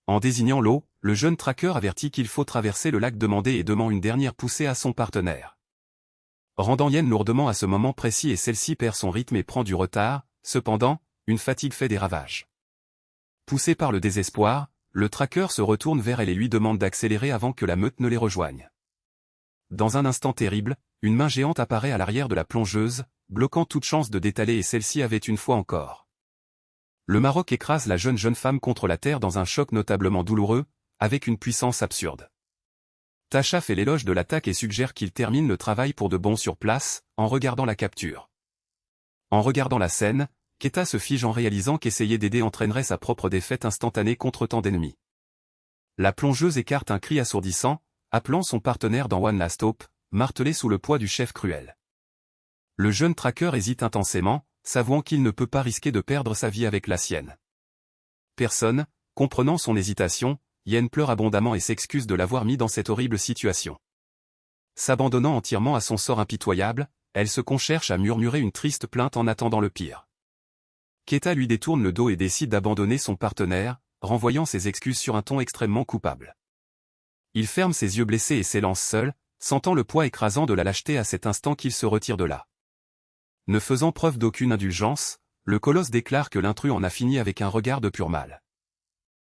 En désignant l'eau, le jeune tracker avertit qu'il faut traverser le lac demandé et demande une dernière poussée à son partenaire. Rendant Yen lourdement à ce moment précis et celle-ci perd son rythme et prend du retard, cependant, une fatigue fait des ravages. Poussé par le désespoir, le tracker se retourne vers elle et lui demande d'accélérer avant que la meute ne les rejoigne. Dans un instant terrible, une main géante apparaît à l'arrière de la plongeuse, bloquant toute chance de détaler et celle-ci avait une fois encore. Le Maroc écrase la jeune femme contre la terre dans un choc notablement douloureux, avec une puissance absurde. Tasha fait l'éloge de l'attaque et suggère qu'il termine le travail pour de bon sur place, en regardant la capture. En regardant la scène, Keta se fige en réalisant qu'essayer d'aider entraînerait sa propre défaite instantanée contre tant d'ennemis. La plongeuse écarte un cri assourdissant, appelant son partenaire dans One Last Hope, martelé sous le poids du chef cruel. Le jeune tracker hésite intensément, savouant qu'il ne peut pas risquer de perdre sa vie avec la sienne. Personne, comprenant son hésitation, Yen pleure abondamment et s'excuse de l'avoir mis dans cette horrible situation. S'abandonnant entièrement à son sort impitoyable, elle se concherche à murmurer une triste plainte en attendant le pire. Keta lui détourne le dos et décide d'abandonner son partenaire, renvoyant ses excuses sur un ton extrêmement coupable. Il ferme ses yeux blessés et s'élance seul, sentant le poids écrasant de la lâcheté à cet instant qu'il se retire de là. Ne faisant preuve d'aucune indulgence, le colosse déclare que l'intrus en a fini avec un regard de pur mal.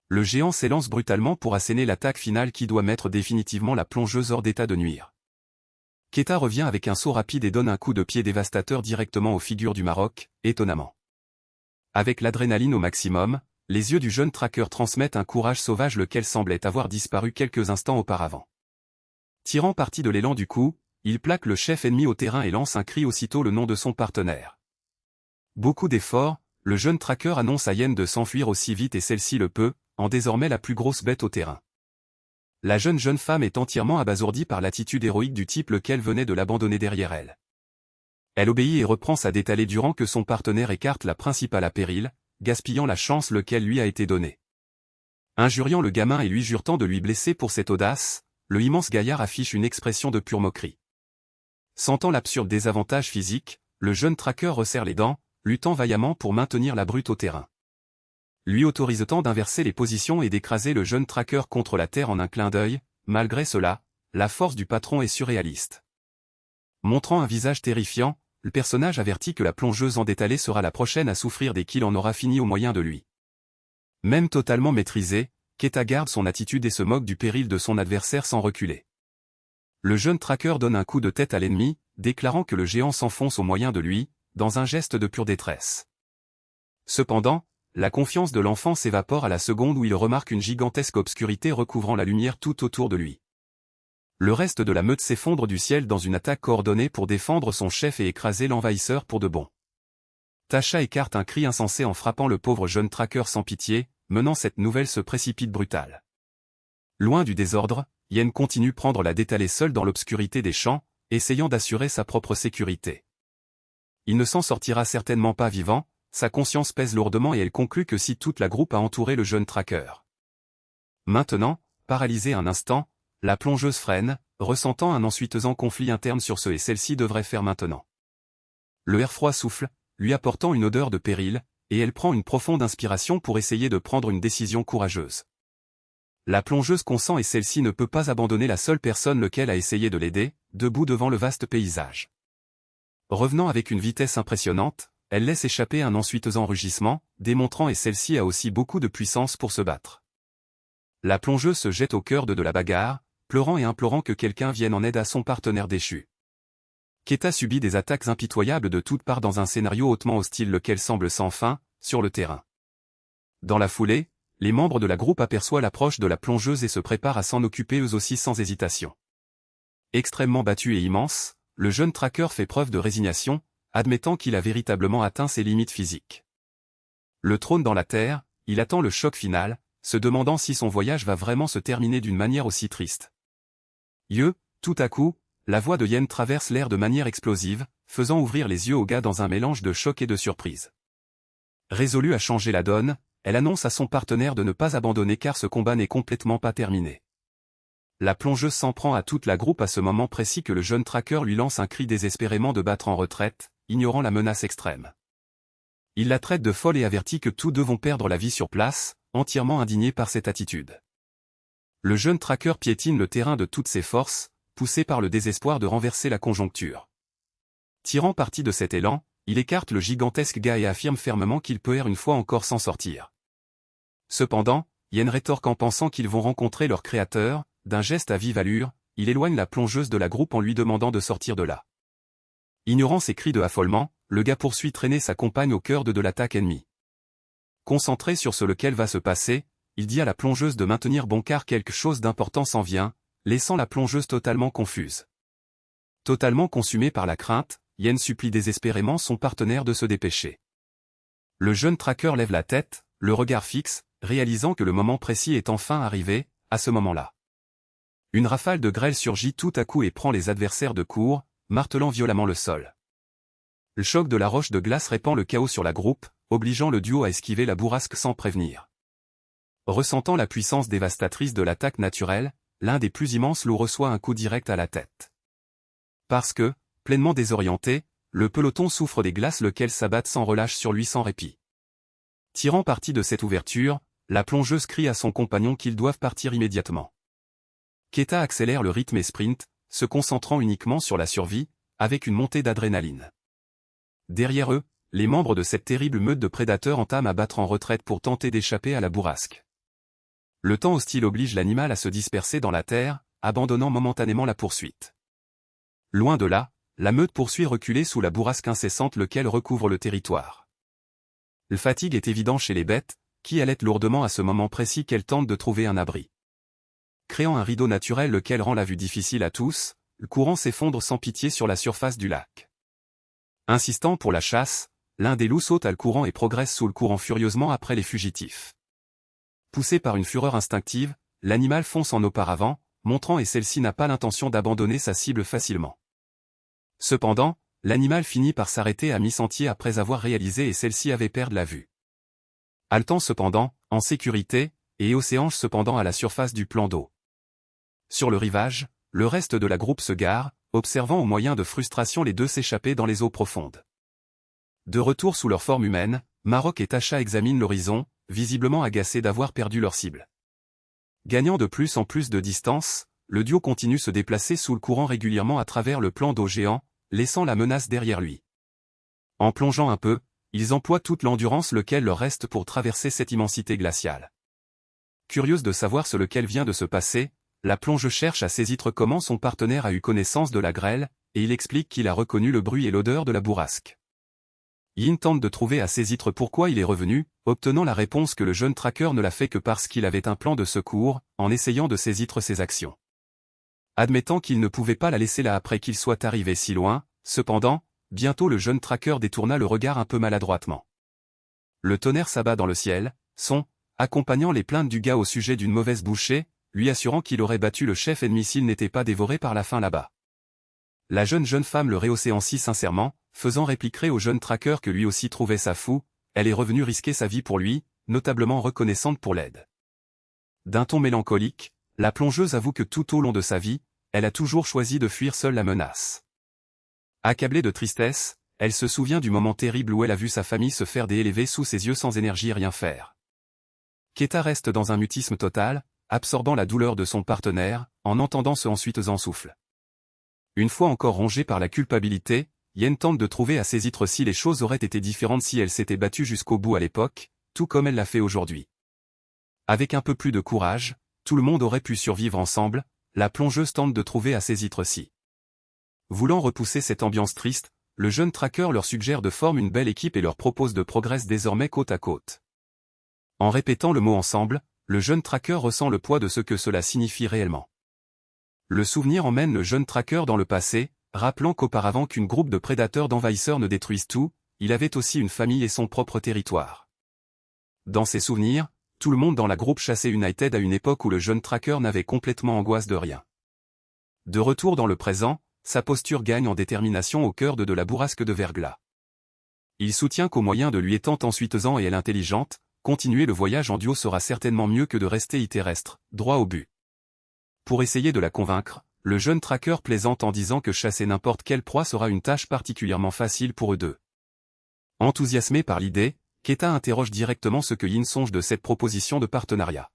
Le géant s'élance brutalement pour asséner l'attaque finale qui doit mettre définitivement la plongeuse hors d'état de nuire. Keta revient avec un saut rapide et donne un coup de pied dévastateur directement aux figures du Maroc, étonnamment. Avec l'adrénaline au maximum, les yeux du jeune tracker transmettent un courage sauvage lequel semblait avoir disparu quelques instants auparavant. Tirant parti de l'élan du coup, il plaque le chef ennemi au terrain et lance un cri aussitôt le nom de son partenaire. Beaucoup d'efforts, le jeune tracker annonce à Yen de s'enfuir aussi vite et celle-ci le peut, en désormais la plus grosse bête au terrain. La jeune femme est entièrement abasourdie par l'attitude héroïque du type lequel venait de l'abandonner derrière elle. Elle obéit et reprend sa détalée durant que son partenaire écarte la principale à péril, gaspillant la chance lequel lui a été donnée. Injuriant le gamin et lui jurant de lui blesser pour cette audace, le immense gaillard affiche une expression de pure moquerie. Sentant l'absurde désavantage physique, le jeune tracker resserre les dents, luttant vaillamment pour maintenir la brute au terrain. Lui autorise-t-en d'inverser les positions et d'écraser le jeune tracker contre la terre en un clin d'œil, malgré cela, la force du patron est surréaliste. Montrant un visage terrifiant, le personnage avertit que la plongeuse en détalée sera la prochaine à souffrir dès qu'il en aura fini au moyen de lui. Même totalement maîtrisé, Keta garde son attitude et se moque du péril de son adversaire sans reculer. Le jeune tracker donne un coup de tête à l'ennemi, déclarant que le géant s'enfonce au moyen de lui, dans un geste de pure détresse. Cependant, la confiance de l'enfant s'évapore à la seconde où il remarque une gigantesque obscurité recouvrant la lumière tout autour de lui. Le reste de la meute s'effondre du ciel dans une attaque coordonnée pour défendre son chef et écraser l'envahisseur pour de bon. Tasha écarte un cri insensé en frappant le pauvre jeune tracker sans pitié, menant cette nouvelle se précipite brutale. Loin du désordre, Yen continue prendre la détalée seule dans l'obscurité des champs, essayant d'assurer sa propre sécurité. Il ne s'en sortira certainement pas vivant, sa conscience pèse lourdement et elle conclut que si toute la groupe a entouré le jeune tracker. Maintenant, paralysée un instant, la plongeuse freine, ressentant un ensuitesant conflit interne sur ce et celle-ci devrait faire maintenant. Le air froid souffle, lui apportant une odeur de péril, et elle prend une profonde inspiration pour essayer de prendre une décision courageuse. La plongeuse consent et celle-ci ne peut pas abandonner la seule personne lequel a essayé de l'aider, debout devant le vaste paysage. Revenant avec une vitesse impressionnante, elle laisse échapper un ensuitesant rugissement, démontrant et celle-ci a aussi beaucoup de puissance pour se battre. La plongeuse se jette au cœur de la bagarre, pleurant et implorant que quelqu'un vienne en aide à son partenaire déchu. Keta subit des attaques impitoyables de toutes parts dans un scénario hautement hostile lequel semble sans fin, sur le terrain. Dans la foulée, les membres de la groupe aperçoivent l'approche de la plongeuse et se préparent à s'en occuper eux aussi sans hésitation. Extrêmement battu et immense, le jeune tracker fait preuve de résignation, admettant qu'il a véritablement atteint ses limites physiques. Le trône dans la terre, il attend le choc final, se demandant si son voyage va vraiment se terminer d'une manière aussi triste. Tout à coup, la voix de Yen traverse l'air de manière explosive, faisant ouvrir les yeux au gars dans un mélange de choc et de surprise. Résolue à changer la donne, elle annonce à son partenaire de ne pas abandonner car ce combat n'est complètement pas terminé. La plongeuse s'en prend à toute la groupe à ce moment précis que le jeune tracker lui lance un cri désespérément de battre en retraite, ignorant la menace extrême. Il la traite de folle et avertit que tous deux vont perdre la vie sur place, entièrement indigné par cette attitude. Le jeune tracker piétine le terrain de toutes ses forces, poussé par le désespoir de renverser la conjoncture. Tirant parti de cet élan, il écarte le gigantesque gars et affirme fermement qu'il peut une fois encore s'en sortir. Cependant, Yen rétorque en pensant qu'ils vont rencontrer leur créateur, d'un geste à vive allure, il éloigne la plongeuse de la groupe en lui demandant de sortir de là. Ignorant ses cris de affolement, le gars poursuit traîner sa compagne au cœur de l'attaque ennemie. Concentré sur ce lequel va se passer, il dit à la plongeuse de maintenir bon car quelque chose d'important s'en vient, laissant la plongeuse totalement confuse. Totalement consumé par la crainte, Yen supplie désespérément son partenaire de se dépêcher. Le jeune tracker lève la tête, le regard fixe, réalisant que le moment précis est enfin arrivé, à ce moment-là. Une rafale de grêle surgit tout à coup et prend les adversaires de court, martelant violemment le sol. Le choc de la roche de glace répand le chaos sur la groupe, obligeant le duo à esquiver la bourrasque sans prévenir. Ressentant la puissance dévastatrice de l'attaque naturelle, l'un des plus immenses loups reçoit un coup direct à la tête. Parce que, pleinement désorienté, le peloton souffre des glaces lesquelles s'abattent sans relâche sur lui sans répit. Tirant parti de cette ouverture, la plongeuse crie à son compagnon qu'ils doivent partir immédiatement. Keta accélère le rythme et sprint, se concentrant uniquement sur la survie, avec une montée d'adrénaline. Derrière eux, les membres de cette terrible meute de prédateurs entament à battre en retraite pour tenter d'échapper à la bourrasque. Le temps hostile oblige l'animal à se disperser dans la terre, abandonnant momentanément la poursuite. Loin de là, la meute poursuit reculer sous la bourrasque incessante lequel recouvre le territoire. La fatigue est évidente chez les bêtes, qui allaitent lourdement à ce moment précis qu'elles tentent de trouver un abri. Créant un rideau naturel lequel rend la vue difficile à tous, le courant s'effondre sans pitié sur la surface du lac. Insistant pour la chasse, l'un des loups saute à le courant et progresse sous le courant furieusement après les fugitifs. Poussé par une fureur instinctive, l'animal fonce en auparavant, montrant et celle-ci n'a pas l'intention d'abandonner sa cible facilement. Cependant, l'animal finit par s'arrêter à mi-sentier après avoir réalisé et celle-ci avait perdu la vue. Haletant cependant, en sécurité, et Océange cependant à la surface du plan d'eau. Sur le rivage, le reste de la groupe se gare, observant au moyen de frustration les deux s'échapper dans les eaux profondes. De retour sous leur forme humaine, Maroc et Tasha examinent l'horizon, visiblement agacés d'avoir perdu leur cible. Gagnant de plus en plus de distance, le duo continue se déplacer sous le courant régulièrement à travers le plan d'eau géant, laissant la menace derrière lui. En plongeant un peu, ils emploient toute l'endurance lequel leur reste pour traverser cette immensité glaciale. Curieuse de savoir ce lequel vient de se passer, la plonge cherche à saisir comment son partenaire a eu connaissance de la grêle, et il explique qu'il a reconnu le bruit et l'odeur de la bourrasque. Yin tente de trouver à saisir pourquoi il est revenu, obtenant la réponse que le jeune tracker ne l'a fait que parce qu'il avait un plan de secours, en essayant de saisir ses actions. Admettant qu'il ne pouvait pas la laisser là après qu'il soit arrivé si loin, cependant, bientôt le jeune tracker détourna le regard un peu maladroitement. Le tonnerre s'abat dans le ciel, accompagnant les plaintes du gars au sujet d'une mauvaise bouchée, lui assurant qu'il aurait battu le chef ennemi s'il n'était pas dévoré par la faim là-bas. La jeune femme le rehaussait si sincèrement, faisant répliquer au jeune tracker que lui aussi trouvait ça fou, elle est revenue risquer sa vie pour lui, notablement reconnaissante pour l'aide. D'un ton mélancolique, la plongeuse avoue que tout au long de sa vie, elle a toujours choisi de fuir seule la menace. Accablée de tristesse, elle se souvient du moment terrible où elle a vu sa famille se faire déélever sous ses yeux sans énergie et rien faire. Keta reste dans un mutisme total, absorbant la douleur de son partenaire, en entendant ce ensuite en souffle. Une fois encore rongée par la culpabilité, Yen tente de trouver à saisir si les choses auraient été différentes si elle s'était battue jusqu'au bout à l'époque, tout comme elle l'a fait aujourd'hui. Avec un peu plus de courage, tout le monde aurait pu survivre ensemble, la plongeuse tente de trouver à saisir si. Voulant repousser cette ambiance triste, le jeune tracker leur suggère de former une belle équipe et leur propose de progresser désormais côte à côte. En répétant le mot ensemble, le jeune tracker ressent le poids de ce que cela signifie réellement. Le souvenir emmène le jeune tracker dans le passé, rappelant qu'auparavant qu'une groupe de prédateurs d'envahisseurs ne détruisent tout, il avait aussi une famille et son propre territoire. Dans ses souvenirs, tout le monde dans la groupe chassait United à une époque où le jeune tracker n'avait complètement angoisse de rien. De retour dans le présent, sa posture gagne en détermination au cœur de la bourrasque de verglas. Il soutient qu'au moyen de lui étant ensuitesant et elle intelligente, continuer le voyage en duo sera certainement mieux que de rester terrestre, droit au but. Pour essayer de la convaincre, le jeune tracker plaisante en disant que chasser n'importe quelle proie sera une tâche particulièrement facile pour eux deux. Enthousiasmé par l'idée, Keta interroge directement ce que Yin songe de cette proposition de partenariat.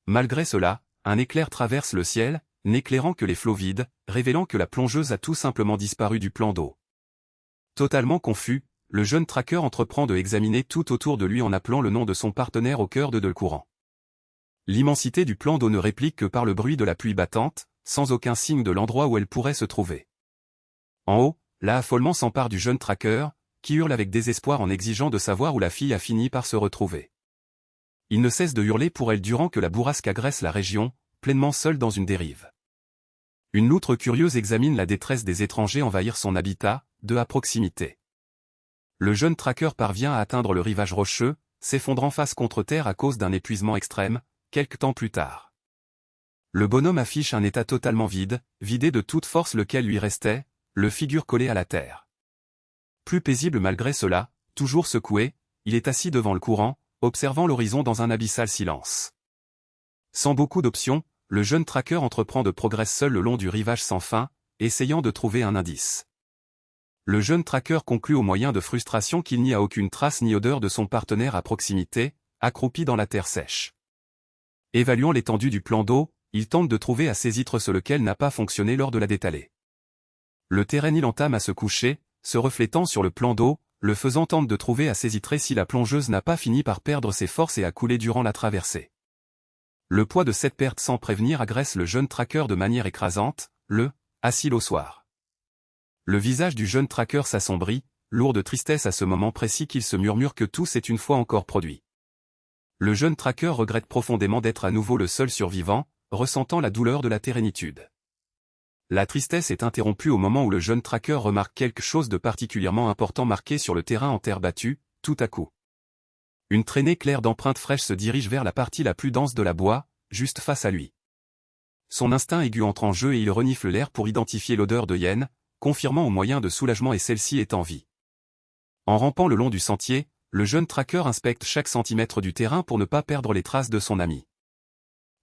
Malgré cela, un éclair traverse le ciel, n'éclairant que les flots vides, révélant que la plongeuse a tout simplement disparu du plan d'eau. Totalement confus, le jeune tracker entreprend de examiner tout autour de lui en appelant le nom de son partenaire au cœur de le courant. L'immensité du plan d'eau ne réplique que par le bruit de la pluie battante, sans aucun signe de l'endroit où elle pourrait se trouver. En haut, l'affolement s'empare du jeune tracker, qui hurle avec désespoir en exigeant de savoir où la fille a fini par se retrouver. Il ne cesse de hurler pour elle durant que la bourrasque agresse la région, pleinement seule dans une dérive. Une loutre curieuse examine la détresse des étrangers envahir son habitat, à proximité. Le jeune tracker parvient à atteindre le rivage rocheux, s'effondrant face contre terre à cause d'un épuisement extrême, quelque temps plus tard. Le bonhomme affiche un état totalement vide, vidé de toute force lequel lui restait, le figure collée à la terre. Plus paisible malgré cela, toujours secoué, il est assis devant le courant, observant l'horizon dans un abyssal silence. Sans beaucoup d'options, le jeune tracker entreprend de progresser seul le long du rivage sans fin, essayant de trouver un indice. Le jeune tracker conclut au moyen de frustration qu'il n'y a aucune trace ni odeur de son partenaire à proximité, accroupi dans la terre sèche. Évaluant l'étendue du plan d'eau, il tente de trouver à saisître ce lequel n'a pas fonctionné lors de la détalée. Le terrain il entame à se coucher, se reflétant sur le plan d'eau, le faisant tente de trouver à saisîtrer si la plongeuse n'a pas fini par perdre ses forces et à couler durant la traversée. Le poids de cette perte sans prévenir agresse le jeune tracker de manière écrasante, assis au soir. Le visage du jeune tracker s'assombrit, lourd de tristesse à ce moment précis qu'il se murmure que tout s'est une fois encore produit. Le jeune tracker regrette profondément d'être à nouveau le seul survivant, ressentant la douleur de la térénitude. La tristesse est interrompue au moment où le jeune tracker remarque quelque chose de particulièrement important marqué sur le terrain en terre battue, tout à coup. Une traînée claire d'empreintes fraîches se dirige vers la partie la plus dense de la bois, juste face à lui. Son instinct aigu entre en jeu et il renifle l'air pour identifier l'odeur de hyène, confirmant au moyen de soulagement et celle-ci est en vie. En rampant le long du sentier, le jeune tracker inspecte chaque centimètre du terrain pour ne pas perdre les traces de son ami.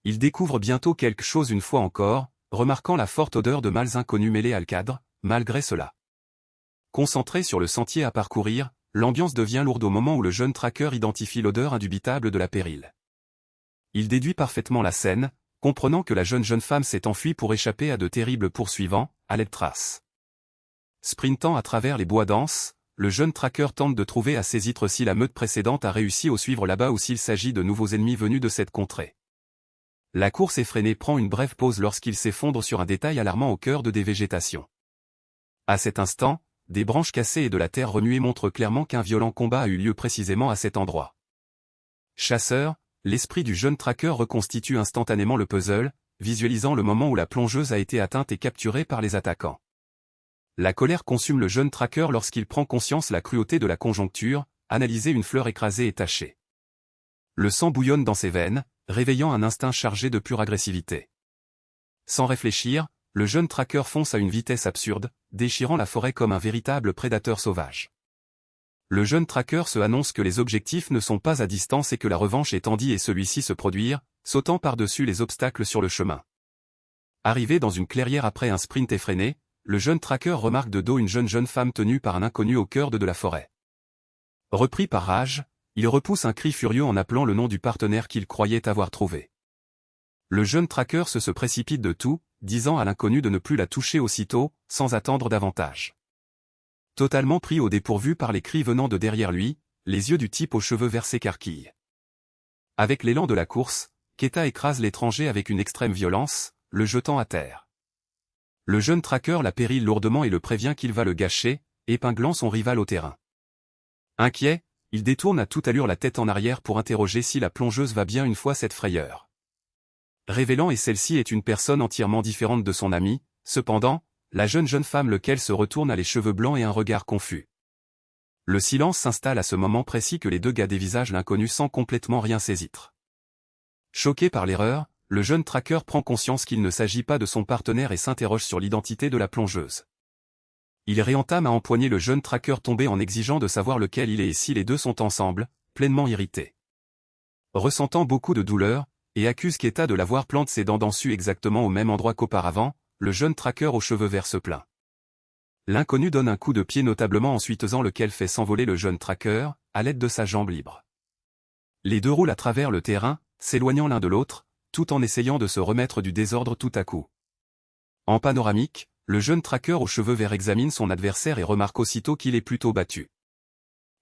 Il découvre bientôt quelque chose une fois encore, remarquant la forte odeur de mâles inconnus mêlés à le cadre, malgré cela. Concentré sur le sentier à parcourir, l'ambiance devient lourde au moment où le jeune tracker identifie l'odeur indubitable de la pérille. Il déduit parfaitement la scène, comprenant que la jeune femme s'est enfuie pour échapper à de terribles poursuivants, à l'aide traces. Sprintant à travers les bois denses, le jeune tracker tente de trouver à saisître si la meute précédente a réussi au suivre là-bas ou s'il s'agit de nouveaux ennemis venus de cette contrée. La course effrénée prend une brève pause lorsqu'il s'effondre sur un détail alarmant au cœur de des végétations. À cet instant, des branches cassées et de la terre remuée montrent clairement qu'un violent combat a eu lieu précisément à cet endroit. Chasseur, l'esprit du jeune tracker reconstitue instantanément le puzzle, visualisant le moment où la plongeuse a été atteinte et capturée par les attaquants. La colère consume le jeune tracker lorsqu'il prend conscience la cruauté de la conjoncture, analyser une fleur écrasée et tachée. Le sang bouillonne dans ses veines, réveillant un instinct chargé de pure agressivité. Sans réfléchir, le jeune tracker fonce à une vitesse absurde, déchirant la forêt comme un véritable prédateur sauvage. Le jeune tracker se annonce que les objectifs ne sont pas à distance et que la revanche est tendue et celui-ci se produire, sautant par-dessus les obstacles sur le chemin. Arrivé dans une clairière après un sprint effréné, le jeune tracker remarque de dos une jeune femme tenue par un inconnu au cœur de la forêt. Repris par rage, il repousse un cri furieux en appelant le nom du partenaire qu'il croyait avoir trouvé. Le jeune tracker se précipite de tout, disant à l'inconnu de ne plus la toucher aussitôt, sans attendre davantage. Totalement pris au dépourvu par les cris venant de derrière lui, les yeux du type aux cheveux verts s'écarquillent. Avec l'élan de la course, Keta écrase l'étranger avec une extrême violence, le jetant à terre. Le jeune tracker la pérille lourdement et le prévient qu'il va le gâcher, épinglant son rival au terrain. Inquiet, il détourne à toute allure la tête en arrière pour interroger si la plongeuse va bien une fois cette frayeur. révélant et celle-ci est une personne entièrement différente de son amie. Cependant, la jeune femme lequel se retourne a les cheveux blancs et un regard confus. Le silence s'installe à ce moment précis que les deux gars dévisagent l'inconnu sans complètement rien saisir. Choqué par l'erreur, le jeune traqueur prend conscience qu'il ne s'agit pas de son partenaire et s'interroge sur l'identité de la plongeuse. Il réentame à empoigner le jeune traqueur tombé en exigeant de savoir lequel il est et si les deux sont ensemble, pleinement irrité. Ressentant beaucoup de douleur, et accuse Keita de l'avoir planté ses dents dessus exactement au même endroit qu'auparavant, le jeune traqueur aux cheveux verts se plaint. L'inconnu donne un coup de pied notablement en suivant lequel fait s'envoler le jeune traqueur, à l'aide de sa jambe libre. Les deux roulent à travers le terrain, s'éloignant l'un de l'autre, tout en essayant de se remettre du désordre tout à coup. En panoramique, le jeune traqueur aux cheveux verts examine son adversaire et remarque aussitôt qu'il est plutôt battu.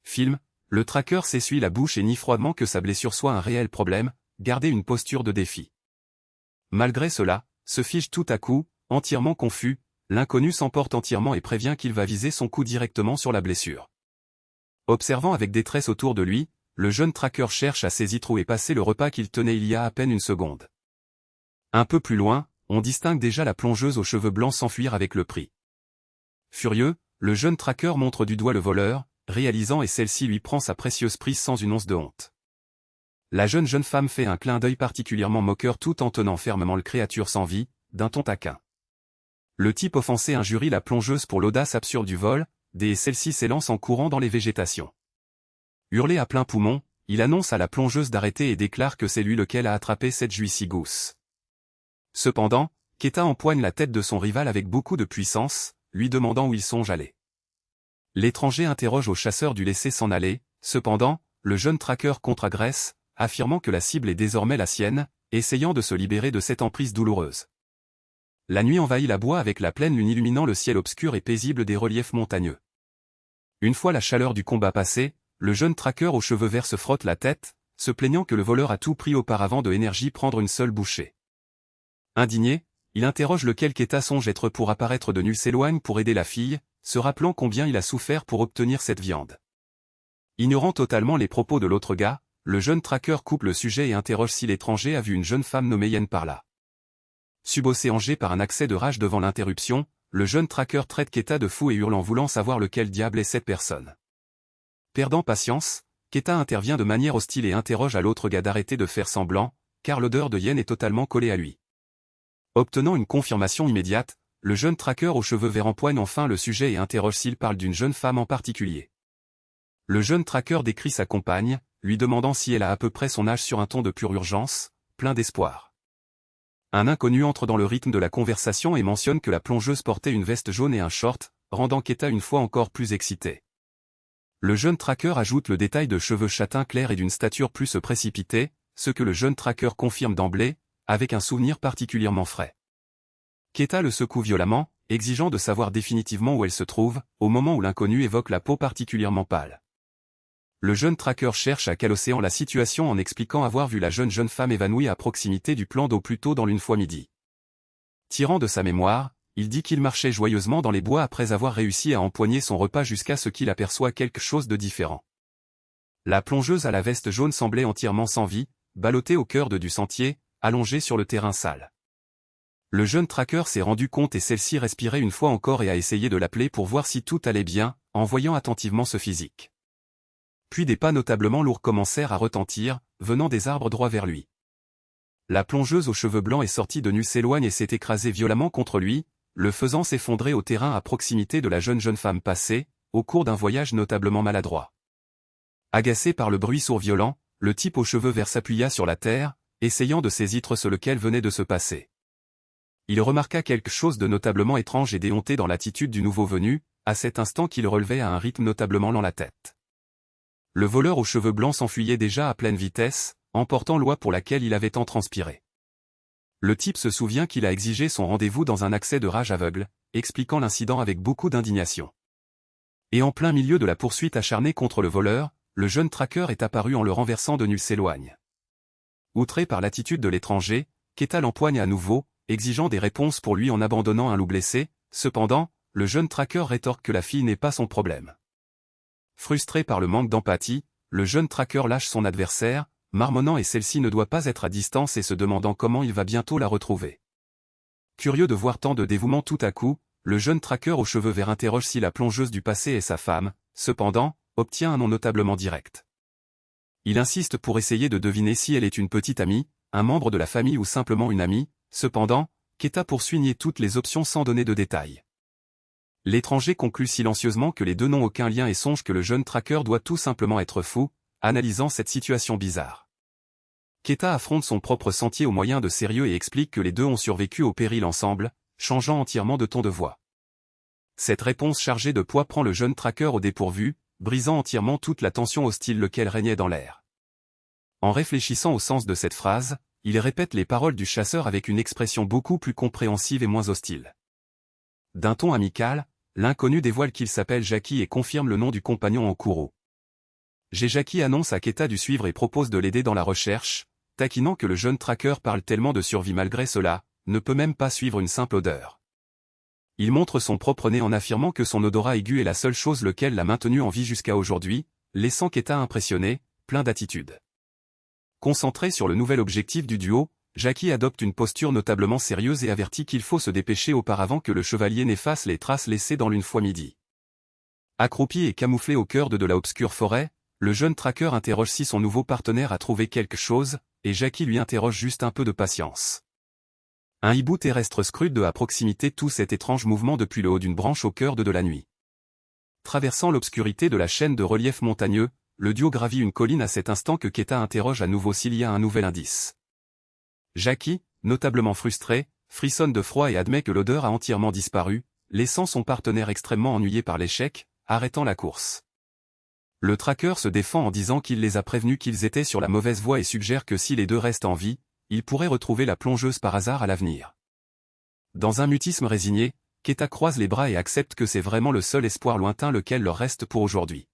Film, le traqueur s'essuie la bouche et nie froidement que sa blessure soit un réel problème, garder une posture de défi. Malgré cela, se fige tout à coup, entièrement confus, l'inconnu s'emporte entièrement et prévient qu'il va viser son coup directement sur la blessure. Observant avec détresse autour de lui, le jeune traqueur cherche à saisir où est passé le repas qu'il tenait il y a à peine une seconde. Un peu plus loin, on distingue déjà la plongeuse aux cheveux blancs s'enfuir avec le prix. Furieux, le jeune traqueur montre du doigt le voleur, réalisant et celle-ci lui prend sa précieuse prise sans une once de honte. La jeune femme fait un clin d'œil particulièrement moqueur tout en tenant fermement le créature sans vie, d'un ton taquin. Le type offensé injurie la plongeuse pour l'audace absurde du vol, et celle-ci s'élance en courant dans les végétations. Hurlé à plein poumon, il annonce à la plongeuse d'arrêter et déclare que c'est lui lequel a attrapé cette jouissigousse. Cependant, Keita empoigne la tête de son rival avec beaucoup de puissance, lui demandant où il songe aller. L'étranger interroge au chasseur du laisser s'en aller, cependant, le jeune traqueur contre-agresse, affirmant que la cible est désormais la sienne, essayant de se libérer de cette emprise douloureuse. La nuit envahit la bois avec la pleine lune illuminant le ciel obscur et paisible des reliefs montagneux. Une fois la chaleur du combat passée, le jeune traqueur aux cheveux verts se frotte la tête, se plaignant que le voleur a tout pris auparavant de énergie prendre une seule bouchée. Indigné, il interroge lequel Keita songe être pour apparaître de nu s'éloigne pour aider la fille, se rappelant combien il a souffert pour obtenir cette viande. Ignorant totalement les propos de l'autre gars, le jeune traqueur coupe le sujet et interroge si l'étranger a vu une jeune femme nommée Yen par là. Subocéangé par un accès de rage devant l'interruption, le jeune traqueur traite Keita de fou et hurle en voulant savoir lequel diable est cette personne. Perdant patience, Keita intervient de manière hostile et interroge à l'autre gars d'arrêter de faire semblant, car l'odeur de Yen est totalement collée à lui. Obtenant une confirmation immédiate, le jeune traqueur aux cheveux verts empoigne enfin le sujet et interroge s'il parle d'une jeune femme en particulier. Le jeune traqueur décrit sa compagne, lui demandant si elle a à peu près son âge sur un ton de pure urgence, plein d'espoir. Un inconnu entre dans le rythme de la conversation et mentionne que la plongeuse portait une veste jaune et un short, rendant Keita une fois encore plus excité. Le jeune traqueur ajoute le détail de cheveux châtains clairs et d'une stature plus précipitée, ce que le jeune traqueur confirme d'emblée, avec un souvenir particulièrement frais. Keita le secoue violemment, exigeant de savoir définitivement où elle se trouve, au moment où l'inconnu évoque la peau particulièrement pâle. Le jeune traqueur cherche à calosser la situation en expliquant avoir vu la jeune femme évanouie à proximité du plan d'eau plus tôt dans l'une fois midi. Tirant de sa mémoire, il dit qu'il marchait joyeusement dans les bois après avoir réussi à empoigner son repas jusqu'à ce qu'il aperçoit quelque chose de différent. La plongeuse à la veste jaune semblait entièrement sans vie, ballottée au cœur du sentier, allongée sur le terrain sale. Le jeune traqueur s'est rendu compte et celle-ci respirait une fois encore et a essayé de l'appeler pour voir si tout allait bien, en voyant attentivement ce physique. Puis des pas notablement lourds commencèrent à retentir, venant des arbres droits vers lui. La plongeuse aux cheveux blancs est sortie de nu s'éloigne et s'est écrasée violemment contre lui, le faisant s'effondrer au terrain à proximité de la jeune femme passée, au cours d'un voyage notablement maladroit. Agacé par le bruit sourd violent, le type aux cheveux verts s'appuya sur la terre, essayant de saisir ce lequel venait de se passer. Il remarqua quelque chose de notablement étrange et déhonté dans l'attitude du nouveau venu, à cet instant qu'il relevait à un rythme notablement lent la tête. Le voleur aux cheveux blancs s'enfuyait déjà à pleine vitesse, emportant l'oie pour laquelle il avait tant transpiré. Le type se souvient qu'il a exigé son rendez-vous dans un accès de rage aveugle, expliquant l'incident avec beaucoup d'indignation. Et en plein milieu de la poursuite acharnée contre le voleur, le jeune traqueur est apparu en le renversant de nu s'éloigne. Outré par l'attitude de l'étranger, Keita l'empoigne à nouveau, exigeant des réponses pour lui en abandonnant un loup blessé, cependant, le jeune traqueur rétorque que la fille n'est pas son problème. Frustré par le manque d'empathie, le jeune traqueur lâche son adversaire, marmonnant, et celle-ci ne doit pas être à distance et se demandant comment il va bientôt la retrouver. Curieux de voir tant de dévouement tout à coup, le jeune tracker aux cheveux verts interroge si la plongeuse du passé est sa femme, cependant, obtient un nom notablement direct. Il insiste pour essayer de deviner si elle est une petite amie, un membre de la famille ou simplement une amie, cependant, Keita poursuit nier toutes les options sans donner de détails. L'étranger conclut silencieusement que les deux n'ont aucun lien et songe que le jeune tracker doit tout simplement être fou, analysant cette situation bizarre. Keita affronte son propre sentier au moyen de sérieux et explique que les deux ont survécu au péril ensemble, changeant entièrement de ton de voix. Cette réponse chargée de poids prend le jeune tracker au dépourvu, brisant entièrement toute la tension hostile lequel régnait dans l'air. En réfléchissant au sens de cette phrase, il répète les paroles du chasseur avec une expression beaucoup plus compréhensive et moins hostile. D'un ton amical, l'inconnu dévoile qu'il s'appelle Jackie et confirme le nom du compagnon en courroux. Jackie annonce à Keita de suivre et propose de l'aider dans la recherche, taquinant que le jeune tracker parle tellement de survie malgré cela, ne peut même pas suivre une simple odeur. Il montre son propre nez en affirmant que son odorat aigu est la seule chose lequel l'a maintenu en vie jusqu'à aujourd'hui, laissant Keita impressionné, plein d'attitude. Concentré sur le nouvel objectif du duo, Jackie adopte une posture notablement sérieuse et avertit qu'il faut se dépêcher auparavant que le chevalier n'efface les traces laissées dans l'une fois midi. Accroupi et camouflé au cœur de la obscure forêt, le jeune tracker interroge si son nouveau partenaire a trouvé quelque chose, et Jackie lui interroge juste un peu de patience. Un hibou terrestre scrute à proximité tout cet étrange mouvement depuis le haut d'une branche au cœur de la nuit. Traversant l'obscurité de la chaîne de relief montagneux, le duo gravit une colline à cet instant que Keita interroge à nouveau s'il y a un nouvel indice. Jackie, notablement frustré, frissonne de froid et admet que l'odeur a entièrement disparu, laissant son partenaire extrêmement ennuyé par l'échec, arrêtant la course. Le tracker se défend en disant qu'il les a prévenus qu'ils étaient sur la mauvaise voie et suggère que si les deux restent en vie, ils pourraient retrouver la plongeuse par hasard à l'avenir. Dans un mutisme résigné, Keita croise les bras et accepte que c'est vraiment le seul espoir lointain lequel leur reste pour aujourd'hui.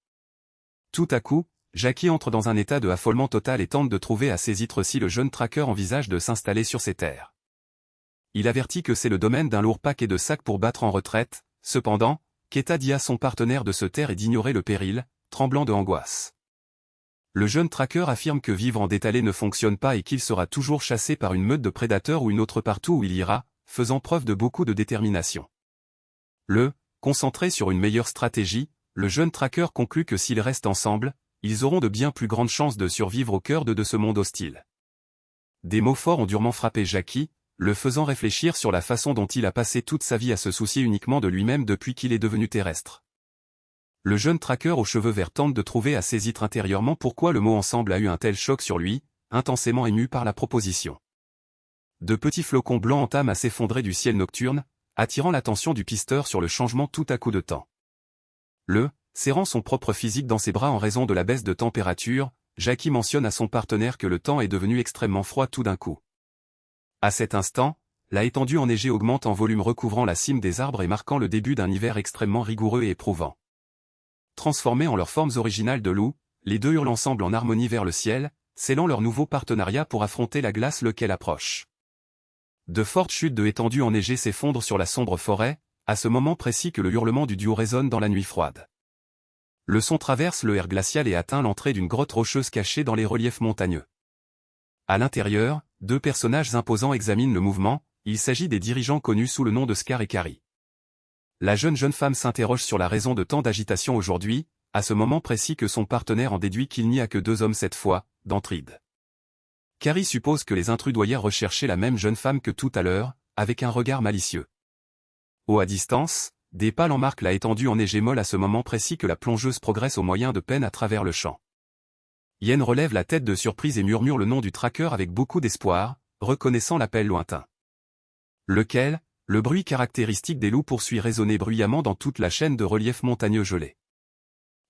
Tout à coup, Jackie entre dans un état de affolement total et tente de trouver à ses titres si le jeune tracker envisage de s'installer sur ses terres. Il avertit que c'est le domaine d'un lourd paquet de sacs pour battre en retraite, cependant, Keita dit à son partenaire de se taire et d'ignorer le péril, tremblant de angoisse. Le jeune tracker affirme que vivre en détalé ne fonctionne pas et qu'il sera toujours chassé par une meute de prédateurs ou une autre partout où il ira, faisant preuve de beaucoup de détermination. Concentré sur une meilleure stratégie, le jeune tracker conclut que s'ils restent ensemble, ils auront de bien plus grandes chances de survivre au cœur de ce monde hostile. Des mots forts ont durement frappé Jackie, le faisant réfléchir sur la façon dont il a passé toute sa vie à se soucier uniquement de lui-même depuis qu'il est devenu terrestre. Le jeune tracker aux cheveux verts tente de trouver à ses titres intérieurement pourquoi le mot ensemble a eu un tel choc sur lui, intensément ému par la proposition. De petits flocons blancs entament à s'effondrer du ciel nocturne, attirant l'attention du pisteur sur le changement tout à coup de temps. Serrant son propre physique dans ses bras en raison de la baisse de température, Jackie mentionne à son partenaire que le temps est devenu extrêmement froid tout d'un coup. À cet instant, la étendue enneigée augmente en volume recouvrant la cime des arbres et marquant le début d'un hiver extrêmement rigoureux et éprouvant. Transformés en leurs formes originales de loups, les deux hurlent ensemble en harmonie vers le ciel, scellant leur nouveau partenariat pour affronter la glace lequel approche. De fortes chutes de étendues enneigées s'effondrent sur la sombre forêt, à ce moment précis que le hurlement du duo résonne dans la nuit froide. Le son traverse le air glacial et atteint l'entrée d'une grotte rocheuse cachée dans les reliefs montagneux. À l'intérieur, deux personnages imposants examinent le mouvement, il s'agit des dirigeants connus sous le nom de Scar et Carrie. La jeune femme s'interroge sur la raison de tant d'agitation aujourd'hui, à ce moment précis que son partenaire en déduit qu'il n'y a que deux hommes cette fois, d'Antride. Carrie suppose que les intrus doivent rechercher la même jeune femme que tout à l'heure, avec un regard malicieux. À distance, des pales en marquent la étendue enneigée molle à ce moment précis que la plongeuse progresse au moyen de peine à travers le champ. Yen relève la tête de surprise et murmure le nom du tracker avec beaucoup d'espoir, reconnaissant l'appel lointain. Le bruit caractéristique des loups poursuit résonner bruyamment dans toute la chaîne de relief montagneux gelé.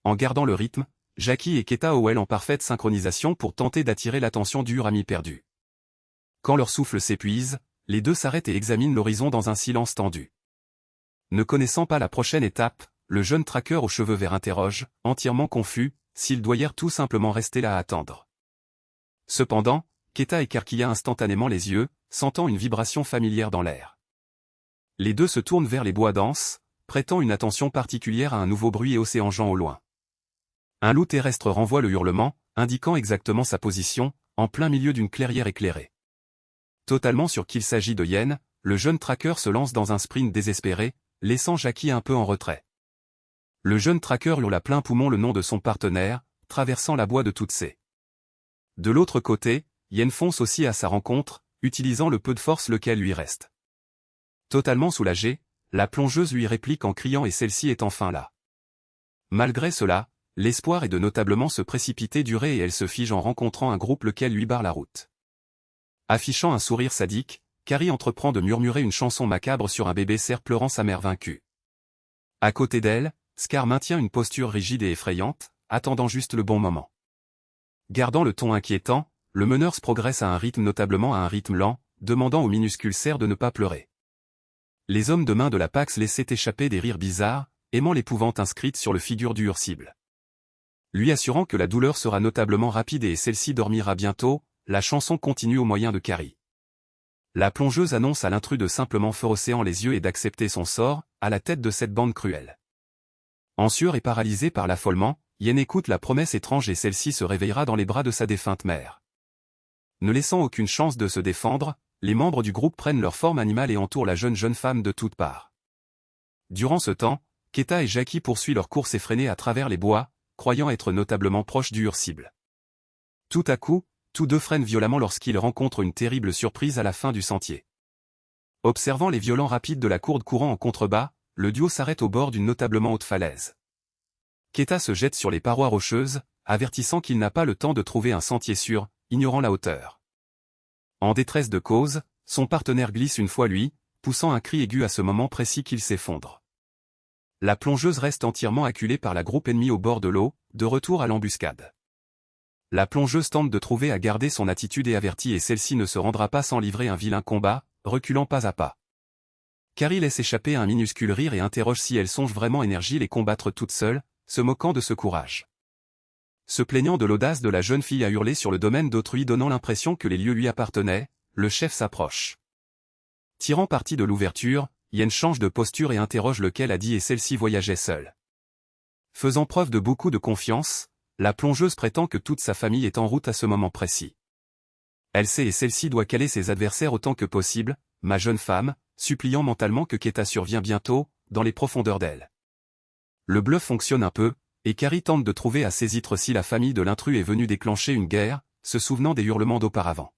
En gardant le rythme, Jackie et Keita howlent en parfaite synchronisation pour tenter d'attirer l'attention du ami perdu. Quand leur souffle s'épuise, les deux s'arrêtent et examinent l'horizon dans un silence tendu. Ne connaissant pas la prochaine étape, le jeune tracker aux cheveux verts interroge, entièrement confus, s'ils doivent tout simplement rester là à attendre. Cependant, Keita écarquilla instantanément les yeux, sentant une vibration familière dans l'air. Les deux se tournent vers les bois denses, prêtant une attention particulière à un nouveau bruit et océangeant au loin. Un loup terrestre renvoie le hurlement, indiquant exactement sa position, en plein milieu d'une clairière éclairée. Totalement sûr qu'il s'agit de Yen, le jeune tracker se lance dans un sprint désespéré, laissant Jackie un peu en retrait. Le jeune tracker hurle à plein poumon le nom de son partenaire, traversant la boîte de toutes ses. De l'autre côté, Yen fonce aussi à sa rencontre, utilisant le peu de force lequel lui reste. Totalement soulagée, la plongeuse lui réplique en criant et celle-ci est enfin là. Malgré cela, l'espoir est de notablement se précipiter du ré et elle se fige en rencontrant un groupe lequel lui barre la route. Affichant un sourire sadique, Carrie entreprend de murmurer une chanson macabre sur un bébé cerf pleurant sa mère vaincue. À côté d'elle, Scar maintient une posture rigide et effrayante, attendant juste le bon moment. Gardant le ton inquiétant, le meneur se progresse à un rythme notablement à un rythme lent, demandant au minuscule cerf de ne pas pleurer. Les hommes de main de la Pax laissaient échapper des rires bizarres, aimant l'épouvante inscrite sur le figure du cible. Lui assurant que la douleur sera notablement rapide et celle-ci dormira bientôt, la chanson continue au moyen de Carrie. La plongeuse annonce à l'intrus de simplement ferocer les yeux et d'accepter son sort, à la tête de cette bande cruelle. En sueur et paralysée par l'affolement, Yen écoute la promesse étrange et celle-ci se réveillera dans les bras de sa défunte mère. Ne laissant aucune chance de se défendre, les membres du groupe prennent leur forme animale et entourent la jeune femme de toutes parts. Durant ce temps, Keta et Jackie poursuivent leur course effrénée à travers les bois, croyant être notablement proches du cible. Tout à coup, tous deux freinent violemment lorsqu'ils rencontrent une terrible surprise à la fin du sentier. Observant les violents rapides de la courbe courant en contrebas, le duo s'arrête au bord d'une notablement haute falaise. Keta se jette sur les parois rocheuses, avertissant qu'il n'a pas le temps de trouver un sentier sûr, ignorant la hauteur. En détresse de cause, son partenaire glisse une fois lui, poussant un cri aigu à ce moment précis qu'il s'effondre. La plongeuse reste entièrement acculée par la groupe ennemie au bord de l'eau, de retour à l'embuscade. La plongeuse tente de trouver à garder son attitude et avertit et celle-ci ne se rendra pas sans livrer un vilain combat, reculant pas à pas. Carrie laisse échapper un minuscule rire et interroge si elle songe vraiment énergie les combattre toute seule, se moquant de ce courage. Se plaignant de l'audace de la jeune fille à hurler sur le domaine d'autrui donnant l'impression que les lieux lui appartenaient, le chef s'approche. Tirant parti de l'ouverture, Yen change de posture et interroge lequel a dit et celle-ci voyageait seule. Faisant preuve de beaucoup de confiance, la plongeuse prétend que toute sa famille est en route à ce moment précis. Elle sait et celle-ci doit caler ses adversaires autant que possible, ma jeune femme, suppliant mentalement que Keta survient bientôt, dans les profondeurs d'elle. Le bluff fonctionne un peu, et Carrie tente de trouver à saisir si la famille de l'intrus est venue déclencher une guerre, se souvenant des hurlements d'auparavant.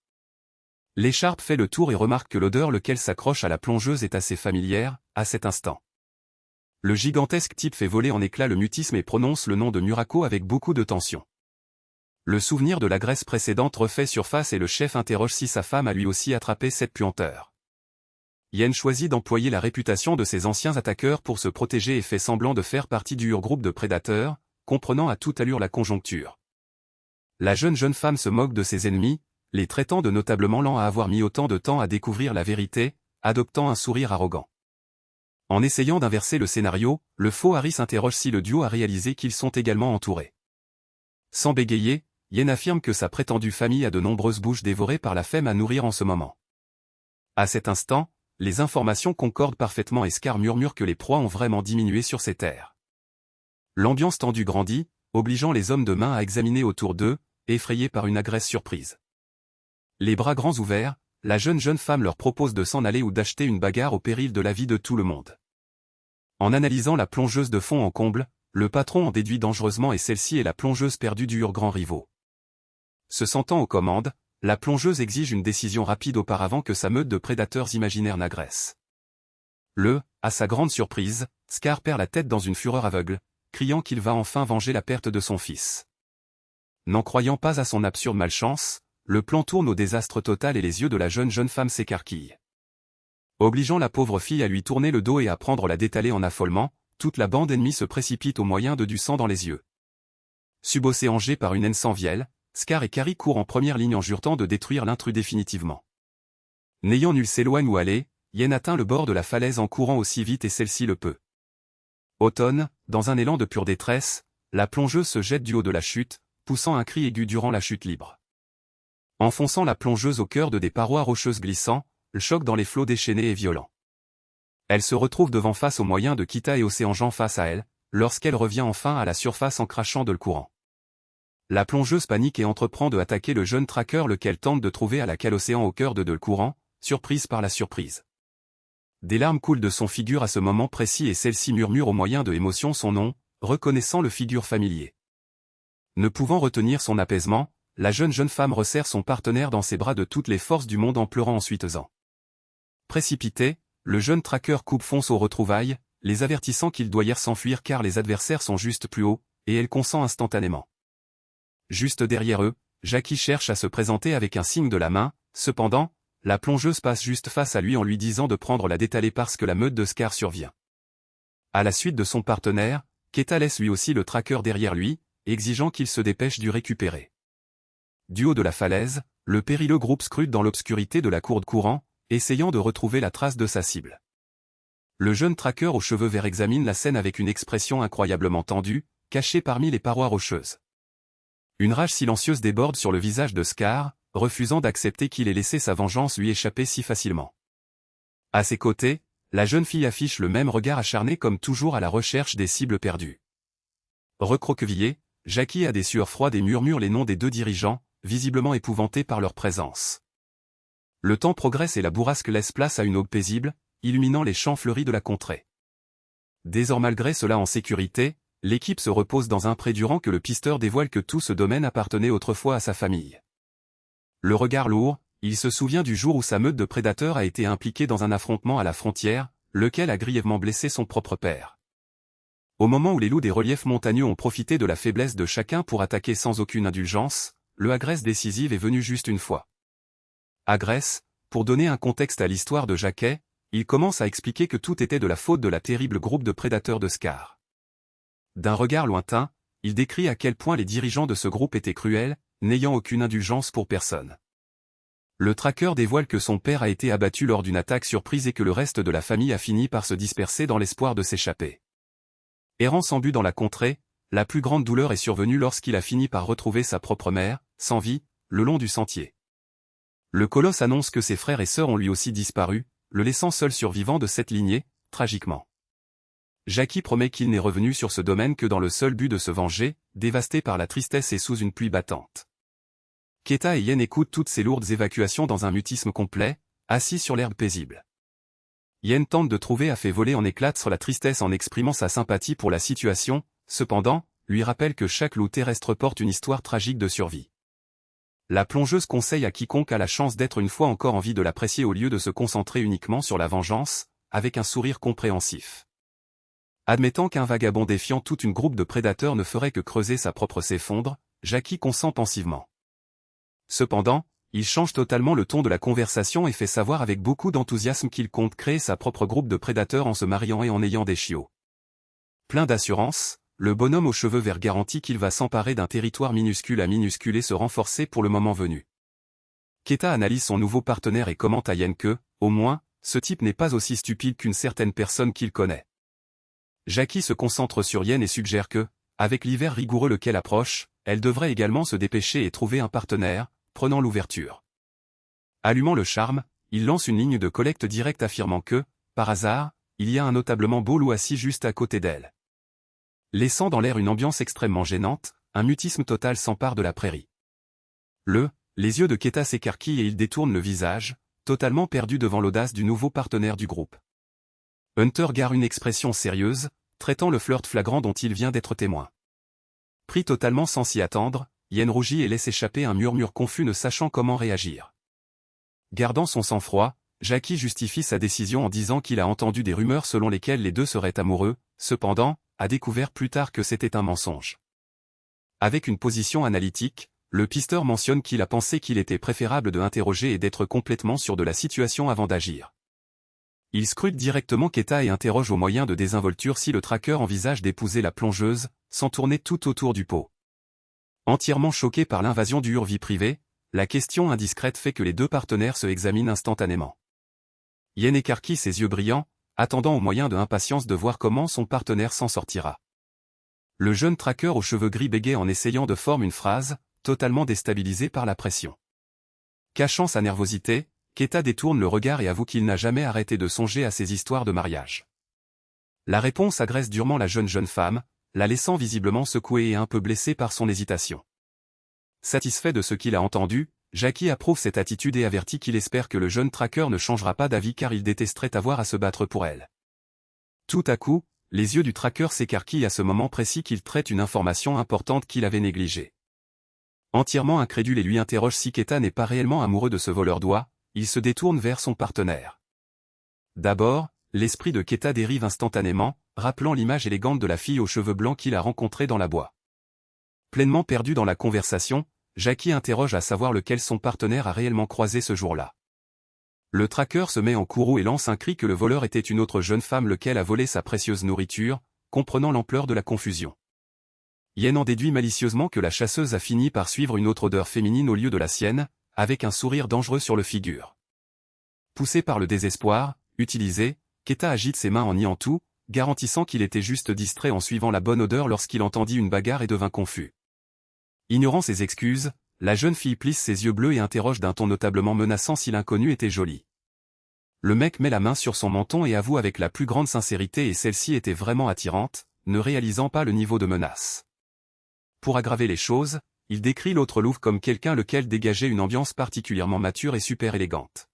L'écharpe fait le tour et remarque que l'odeur lequel s'accroche à la plongeuse est assez familière, à cet instant. Le gigantesque type fait voler en éclats le mutisme et prononce le nom de Murako avec beaucoup de tension. Le souvenir de l'agresse précédente refait surface et le chef interroge si sa femme a lui aussi attrapé cette puanteur. Yen choisit d'employer la réputation de ses anciens attaqueurs pour se protéger et fait semblant de faire partie du groupe de prédateurs, comprenant à toute allure la conjoncture. La jeune femme se moque de ses ennemis, les traitant de notablement lents à avoir mis autant de temps à découvrir la vérité, adoptant un sourire arrogant. En essayant d'inverser le scénario, le faux Harry s'interroge si le duo a réalisé qu'ils sont également entourés. Sans bégayer, Yen affirme que sa prétendue famille a de nombreuses bouches dévorées par la faim à nourrir en ce moment. À cet instant, les informations concordent parfaitement et Scar murmure que les proies ont vraiment diminué sur ces terres. L'ambiance tendue grandit, obligeant les hommes de main à examiner autour d'eux, effrayés par une agresse surprise. Les bras grands ouverts, la jeune femme leur propose de s'en aller ou d'acheter une bagarre au péril de la vie de tout le monde. En analysant la plongeuse de fond en comble, le patron en déduit dangereusement et celle-ci est la plongeuse perdue du grand rivaux. Se sentant aux commandes, la plongeuse exige une décision rapide auparavant que sa meute de prédateurs imaginaires n'agresse. À sa grande surprise, Scar perd la tête dans une fureur aveugle, criant qu'il va enfin venger la perte de son fils. N'en croyant pas à son absurde malchance, le plan tourne au désastre total et les yeux de la jeune femme s'écarquillent. Obligeant la pauvre fille à lui tourner le dos et à prendre la détalée en affolement, toute la bande ennemie se précipite au moyen de du sang dans les yeux. Subocéangés par une haine sans vielle, Scar et Carrie courent en première ligne en jurant de détruire l'intrus définitivement. N'ayant nul s'éloigne où aller, Yen atteint le bord de la falaise en courant aussi vite et celle-ci le peut. Automne, dans un élan de pure détresse, la plongeuse se jette du haut de la chute, poussant un cri aigu durant la chute libre. Enfonçant la plongeuse au cœur de des parois rocheuses glissant, le choc dans les flots déchaînés est violent. Elle se retrouve devant face au moyen de Kita et Océan Jean face à elle, lorsqu'elle revient enfin à la surface en crachant de le courant. la plongeuse panique et entreprend de attaquer le jeune tracker lequel tente de trouver à la cale océan au cœur de le courant, surprise par la surprise. Des larmes coulent de son figure à ce moment précis et celle-ci murmure au moyen de émotion son nom, reconnaissant le figure familier. Ne pouvant retenir son apaisement, la jeune femme resserre son partenaire dans ses bras de toutes les forces du monde en pleurant ensuite-en. Précipité, le jeune tracker coupe fonce aux retrouvailles, les avertissant qu'ils doivent s'enfuir car les adversaires sont juste plus haut, et elle consent instantanément. Juste derrière eux, Jackie cherche à se présenter avec un signe de la main, cependant, la plongeuse passe juste face à lui en lui disant de prendre la détalée parce que la meute de Scar survient. À la suite de son partenaire, Keta laisse lui aussi le tracker derrière lui, exigeant qu'il se dépêche du récupérer. Du haut de la falaise, le périlleux groupe scrute dans l'obscurité de la cour de courant, essayant de retrouver la trace de sa cible. Le jeune tracker aux cheveux verts examine la scène avec une expression incroyablement tendue, cachée parmi les parois rocheuses. Une rage silencieuse déborde sur le visage de Scar, refusant d'accepter qu'il ait laissé sa vengeance lui échapper si facilement. À ses côtés, la jeune fille affiche le même regard acharné comme toujours à la recherche des cibles perdues. Recroquevillé, Jackie a des sueurs froides et murmure les noms des deux dirigeants, visiblement épouvantés par leur présence. Le temps progresse et la bourrasque laisse place à une aube paisible, illuminant les champs fleuris de la contrée. Désormais malgré cela en sécurité, l'équipe se repose dans un pré durant que le pisteur dévoile que tout ce domaine appartenait autrefois à sa famille. Le regard lourd, il se souvient du jour où sa meute de prédateurs a été impliquée dans un affrontement à la frontière, lequel a grièvement blessé son propre père. Au moment où les loups des reliefs montagneux ont profité de la faiblesse de chacun pour attaquer sans aucune indulgence, le agresse décisive est venu juste une fois. Agresse, pour donner un contexte à l'histoire de Jacquet, il commence à expliquer que tout était de la faute de la terrible groupe de prédateurs de Scar. D'un regard lointain, il décrit à quel point les dirigeants de ce groupe étaient cruels, n'ayant aucune indulgence pour personne. Le tracker dévoile que son père a été abattu lors d'une attaque surprise et que le reste de la famille a fini par se disperser dans l'espoir de s'échapper. Errant sans but dans la contrée, la plus grande douleur est survenue lorsqu'il a fini par retrouver sa propre mère, sans vie, le long du sentier. Le colosse annonce que ses frères et sœurs ont lui aussi disparu, le laissant seul survivant de cette lignée, tragiquement. Jackie promet qu'il n'est revenu sur ce domaine que dans le seul but de se venger, dévasté par la tristesse et sous une pluie battante. Keta et Yen écoutent toutes ces lourdes évacuations dans un mutisme complet, assis sur l'herbe paisible. Yen tente de trouver à fait voler en éclats sur la tristesse en exprimant sa sympathie pour la situation, cependant, lui rappelle que chaque loup terrestre porte une histoire tragique de survie. La plongeuse conseille à quiconque a la chance d'être une fois encore en vie de l'apprécier au lieu de se concentrer uniquement sur la vengeance, avec un sourire compréhensif. Admettant qu'un vagabond défiant toute une groupe de prédateurs ne ferait que creuser sa propre s'effondre, Jackie consent pensivement. Cependant, il change totalement le ton de la conversation et fait savoir avec beaucoup d'enthousiasme qu'il compte créer sa propre groupe de prédateurs en se mariant et en ayant des chiots. Plein d'assurance, le bonhomme aux cheveux verts garantit qu'il va s'emparer d'un territoire minuscule et se renforcer pour le moment venu. Keta analyse son nouveau partenaire et commente à Yen que, au moins, ce type n'est pas aussi stupide qu'une certaine personne qu'il connaît. Jackie se concentre sur Yen et suggère que, avec l'hiver rigoureux lequel approche, elle devrait également se dépêcher et trouver un partenaire, prenant l'ouverture. Allumant le charme, il lance une ligne de collecte directe affirmant que, par hasard, il y a un notablement beau loup assis juste à côté d'elle. Laissant dans l'air une ambiance extrêmement gênante, un mutisme total s'empare de la prairie. Les yeux de Keta s'écarquillent et il détourne le visage, totalement perdu devant l'audace du nouveau partenaire du groupe. Hunter gare une expression sérieuse, traitant le flirt flagrant dont il vient d'être témoin. Pris totalement sans s'y attendre, Yen rougit et laisse échapper un murmure confus ne sachant comment réagir. Gardant son sang-froid, Jackie justifie sa décision en disant qu'il a entendu des rumeurs selon lesquelles les deux seraient amoureux, cependant, a découvert plus tard que c'était un mensonge. Avec une position analytique, le pisteur mentionne qu'il a pensé qu'il était préférable de interroger et d'être complètement sûr de la situation avant d'agir. Il scrute directement Keta et interroge au moyen de désinvolture si le tracker envisage d'épouser la plongeuse, sans tourner tout autour du pot. Entièrement choqué par l'invasion du vie privée, la question indiscrète fait que les deux partenaires se examinent instantanément. Yen écarquille ses yeux brillants, attendant au moyen de impatience de voir comment son partenaire s'en sortira. Le jeune tracker aux cheveux gris bégaye en essayant de former une phrase, totalement déstabilisé par la pression. Cachant sa nervosité, Keta détourne le regard et avoue qu'il n'a jamais arrêté de songer à ces histoires de mariage. La réponse agresse durement la jeune femme, la laissant visiblement secouée et un peu blessée par son hésitation. Satisfait de ce qu'il a entendu, Jackie approuve cette attitude et avertit qu'il espère que le jeune traqueur ne changera pas d'avis car il détesterait avoir à se battre pour elle. Tout à coup, les yeux du traqueur s'écarquillent à ce moment précis qu'il traite une information importante qu'il avait négligée. Entièrement incrédule et lui interroge si Keita n'est pas réellement amoureux de ce voleur d'oies, il se détourne vers son partenaire. D'abord, l'esprit de Keita dérive instantanément, rappelant l'image élégante de la fille aux cheveux blancs qu'il a rencontrée dans la boîte. Pleinement perdu dans la conversation, Jackie interroge à savoir lequel son partenaire a réellement croisé ce jour-là. Le traqueur se met en courroux et lance un cri que le voleur était une autre jeune femme lequel a volé sa précieuse nourriture, comprenant l'ampleur de la confusion. Yen en déduit malicieusement que la chasseuse a fini par suivre une autre odeur féminine au lieu de la sienne, avec un sourire dangereux sur le figure. Poussé par le désespoir, utilisé, Keita agite ses mains en niant tout, garantissant qu'il était juste distrait en suivant la bonne odeur lorsqu'il entendit une bagarre et devint confus. Ignorant ses excuses, la jeune fille plisse ses yeux bleus et interroge d'un ton notablement menaçant si l'inconnu était joli. Le mec met la main sur son menton et avoue avec la plus grande sincérité et celle-ci était vraiment attirante, ne réalisant pas le niveau de menace. Pour aggraver les choses, il décrit l'autre louve comme quelqu'un lequel dégageait une ambiance particulièrement mature et super élégante.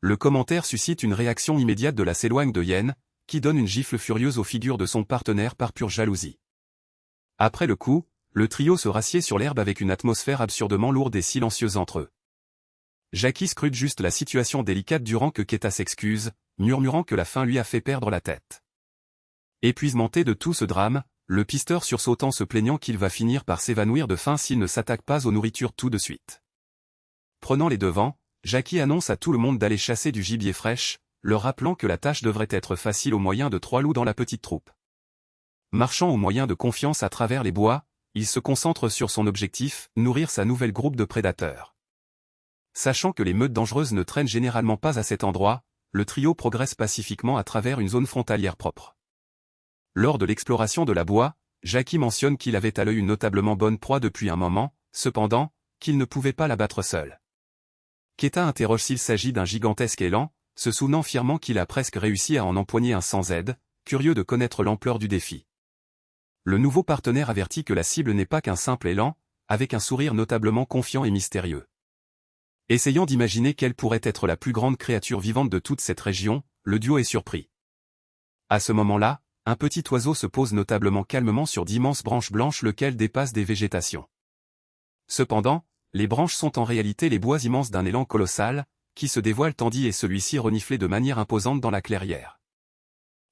Le commentaire suscite une réaction immédiate de la s'éloigne de Yen, qui donne une gifle furieuse aux figures de son partenaire par pure jalousie. Après le coup, le trio se rassied sur l'herbe avec une atmosphère absurdement lourde et silencieuse entre eux. Jackie scrute juste la situation délicate durant que Keita s'excuse, murmurant que la faim lui a fait perdre la tête. Épuisementé de tout ce drame, le pisteur sursautant se plaignant qu'il va finir par s'évanouir de faim s'il ne s'attaque pas aux nourritures tout de suite. Prenant les devants, Jackie annonce à tout le monde d'aller chasser du gibier fraîche, leur rappelant que la tâche devrait être facile au moyen de 3 loups dans la petite troupe. Marchant au moyen de confiance à travers les bois, il se concentre sur son objectif, nourrir sa nouvelle groupe de prédateurs. Sachant que les meutes dangereuses ne traînent généralement pas à cet endroit, le trio progresse pacifiquement à travers une zone frontalière propre. Lors de l'exploration de la bois, Jackie mentionne qu'il avait à l'œil une notablement bonne proie depuis un moment, cependant, qu'il ne pouvait pas l'abattre seul. Keita interroge s'il s'agit d'un gigantesque élan, se souvenant fièrement qu'il a presque réussi à en empoigner un sans aide, curieux de connaître l'ampleur du défi. Le nouveau partenaire avertit que la cible n'est pas qu'un simple élan, avec un sourire notablement confiant et mystérieux. Essayant d'imaginer quelle pourrait être la plus grande créature vivante de toute cette région, le duo est surpris. À ce moment-là, un petit oiseau se pose notablement calmement sur d'immenses branches blanches lequel dépassent des végétations. Cependant, les branches sont en réalité les bois immenses d'un élan colossal, qui se dévoile tandis et celui-ci reniflait de manière imposante dans la clairière.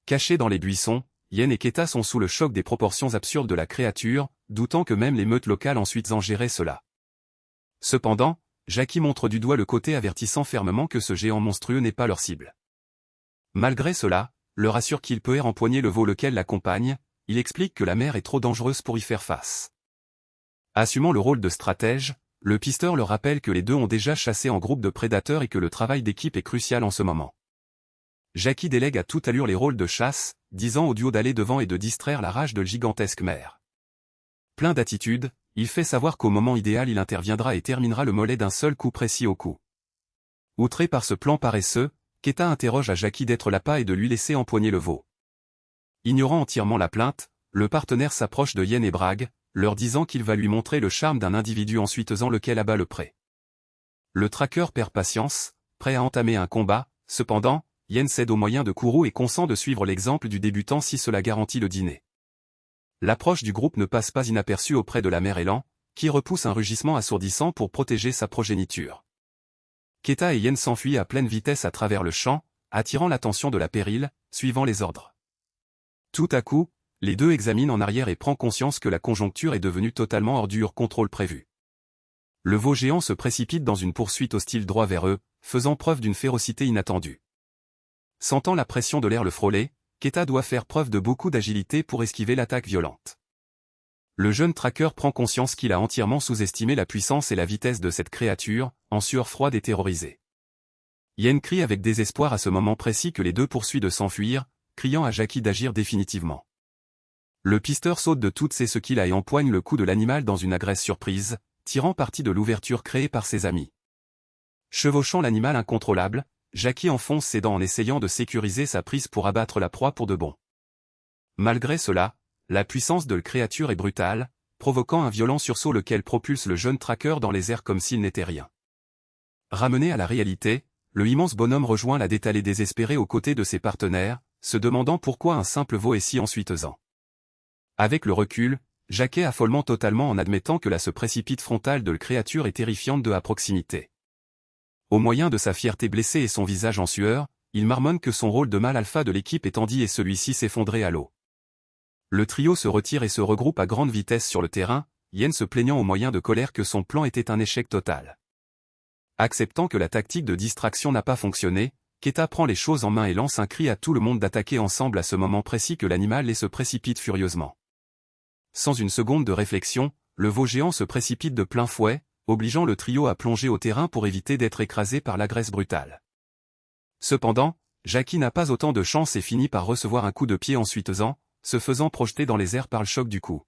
Cachés dans les buissons, Yen et Keita sont sous le choc des proportions absurdes de la créature, doutant que même les meutes locales ensuite en géraient cela. Cependant, Jackie montre du doigt le côté avertissant fermement que ce géant monstrueux n'est pas leur cible. Malgré cela, leur assure qu'il peut empoigner le veau lequel l'accompagne, il explique que la mer est trop dangereuse pour y faire face. Assumant le rôle de stratège, le pisteur leur rappelle que les deux ont déjà chassé en groupe de prédateurs et que le travail d'équipe est crucial en ce moment. Jackie délègue à toute allure les rôles de chasse, disant au duo d'aller devant et de distraire la rage de la gigantesque mer. Plein d'attitude, il fait savoir qu'au moment idéal il interviendra et terminera le mollet d'un seul coup précis au cou. Outré par ce plan paresseux, Keita interroge à Jackie d'être l'appât et de lui laisser empoigner le veau. Ignorant entièrement la plainte, le partenaire s'approche de Yen et brague, leur disant qu'il va lui montrer le charme d'un individu ensuite lequel abat le pré. Le traqueur perd patience, prêt à entamer un combat, cependant, Yen cède au moyen de courroux et consent de suivre l'exemple du débutant si cela garantit le dîner. L'approche du groupe ne passe pas inaperçue auprès de la mère élan, qui repousse un rugissement assourdissant pour protéger sa progéniture. Keita et Yen s'enfuient à pleine vitesse à travers le champ, attirant l'attention de la pérille, suivant les ordres. Tout à coup, les deux examinent en arrière et prend conscience que la conjoncture est devenue totalement hors du contrôle prévu. Le veau géant se précipite dans une poursuite hostile droit vers eux, faisant preuve d'une férocité inattendue. Sentant la pression de l'air le frôler, Keita doit faire preuve de beaucoup d'agilité pour esquiver l'attaque violente. Le jeune traqueur prend conscience qu'il a entièrement sous-estimé la puissance et la vitesse de cette créature, en sueur froide et terrorisée. Yen crie avec désespoir à ce moment précis que les deux poursuit de s'enfuir, criant à Jackie d'agir définitivement. Le pisteur saute de toutes ses skills et empoigne le cou de l'animal dans une agresse surprise, tirant parti de l'ouverture créée par ses amis. Chevauchant l'animal incontrôlable, Jackie enfonce ses dents en essayant de sécuriser sa prise pour abattre la proie pour de bon. Malgré cela, la puissance de la créature est brutale, provoquant un violent sursaut lequel propulse le jeune tracker dans les airs comme s'il n'était rien. Ramené à la réalité, le immense bonhomme rejoint la détalée désespérée aux côtés de ses partenaires, se demandant pourquoi un simple veau est si ensuitesant. Avec le recul, Jackie affolement totalement en admettant que là se précipite frontale de la créature est terrifiante de à proximité. Au moyen de sa fierté blessée et son visage en sueur, il marmonne que son rôle de mâle alpha de l'équipe est tendu et celui-ci s'effondrait à l'eau. Le trio se retire et se regroupe à grande vitesse sur le terrain, Yen se plaignant au moyen de colère que son plan était un échec total. Acceptant que la tactique de distraction n'a pas fonctionné, Keta prend les choses en main et lance un cri à tout le monde d'attaquer ensemble à ce moment précis que l'animal et se précipite furieusement. Sans une seconde de réflexion, le veau géant se précipite de plein fouet, obligeant le trio à plonger au terrain pour éviter d'être écrasé par l'agresse brutale. Cependant, Jackie n'a pas autant de chance et finit par recevoir un coup de pied ensuitesant, se faisant projeter dans les airs par le choc du coup.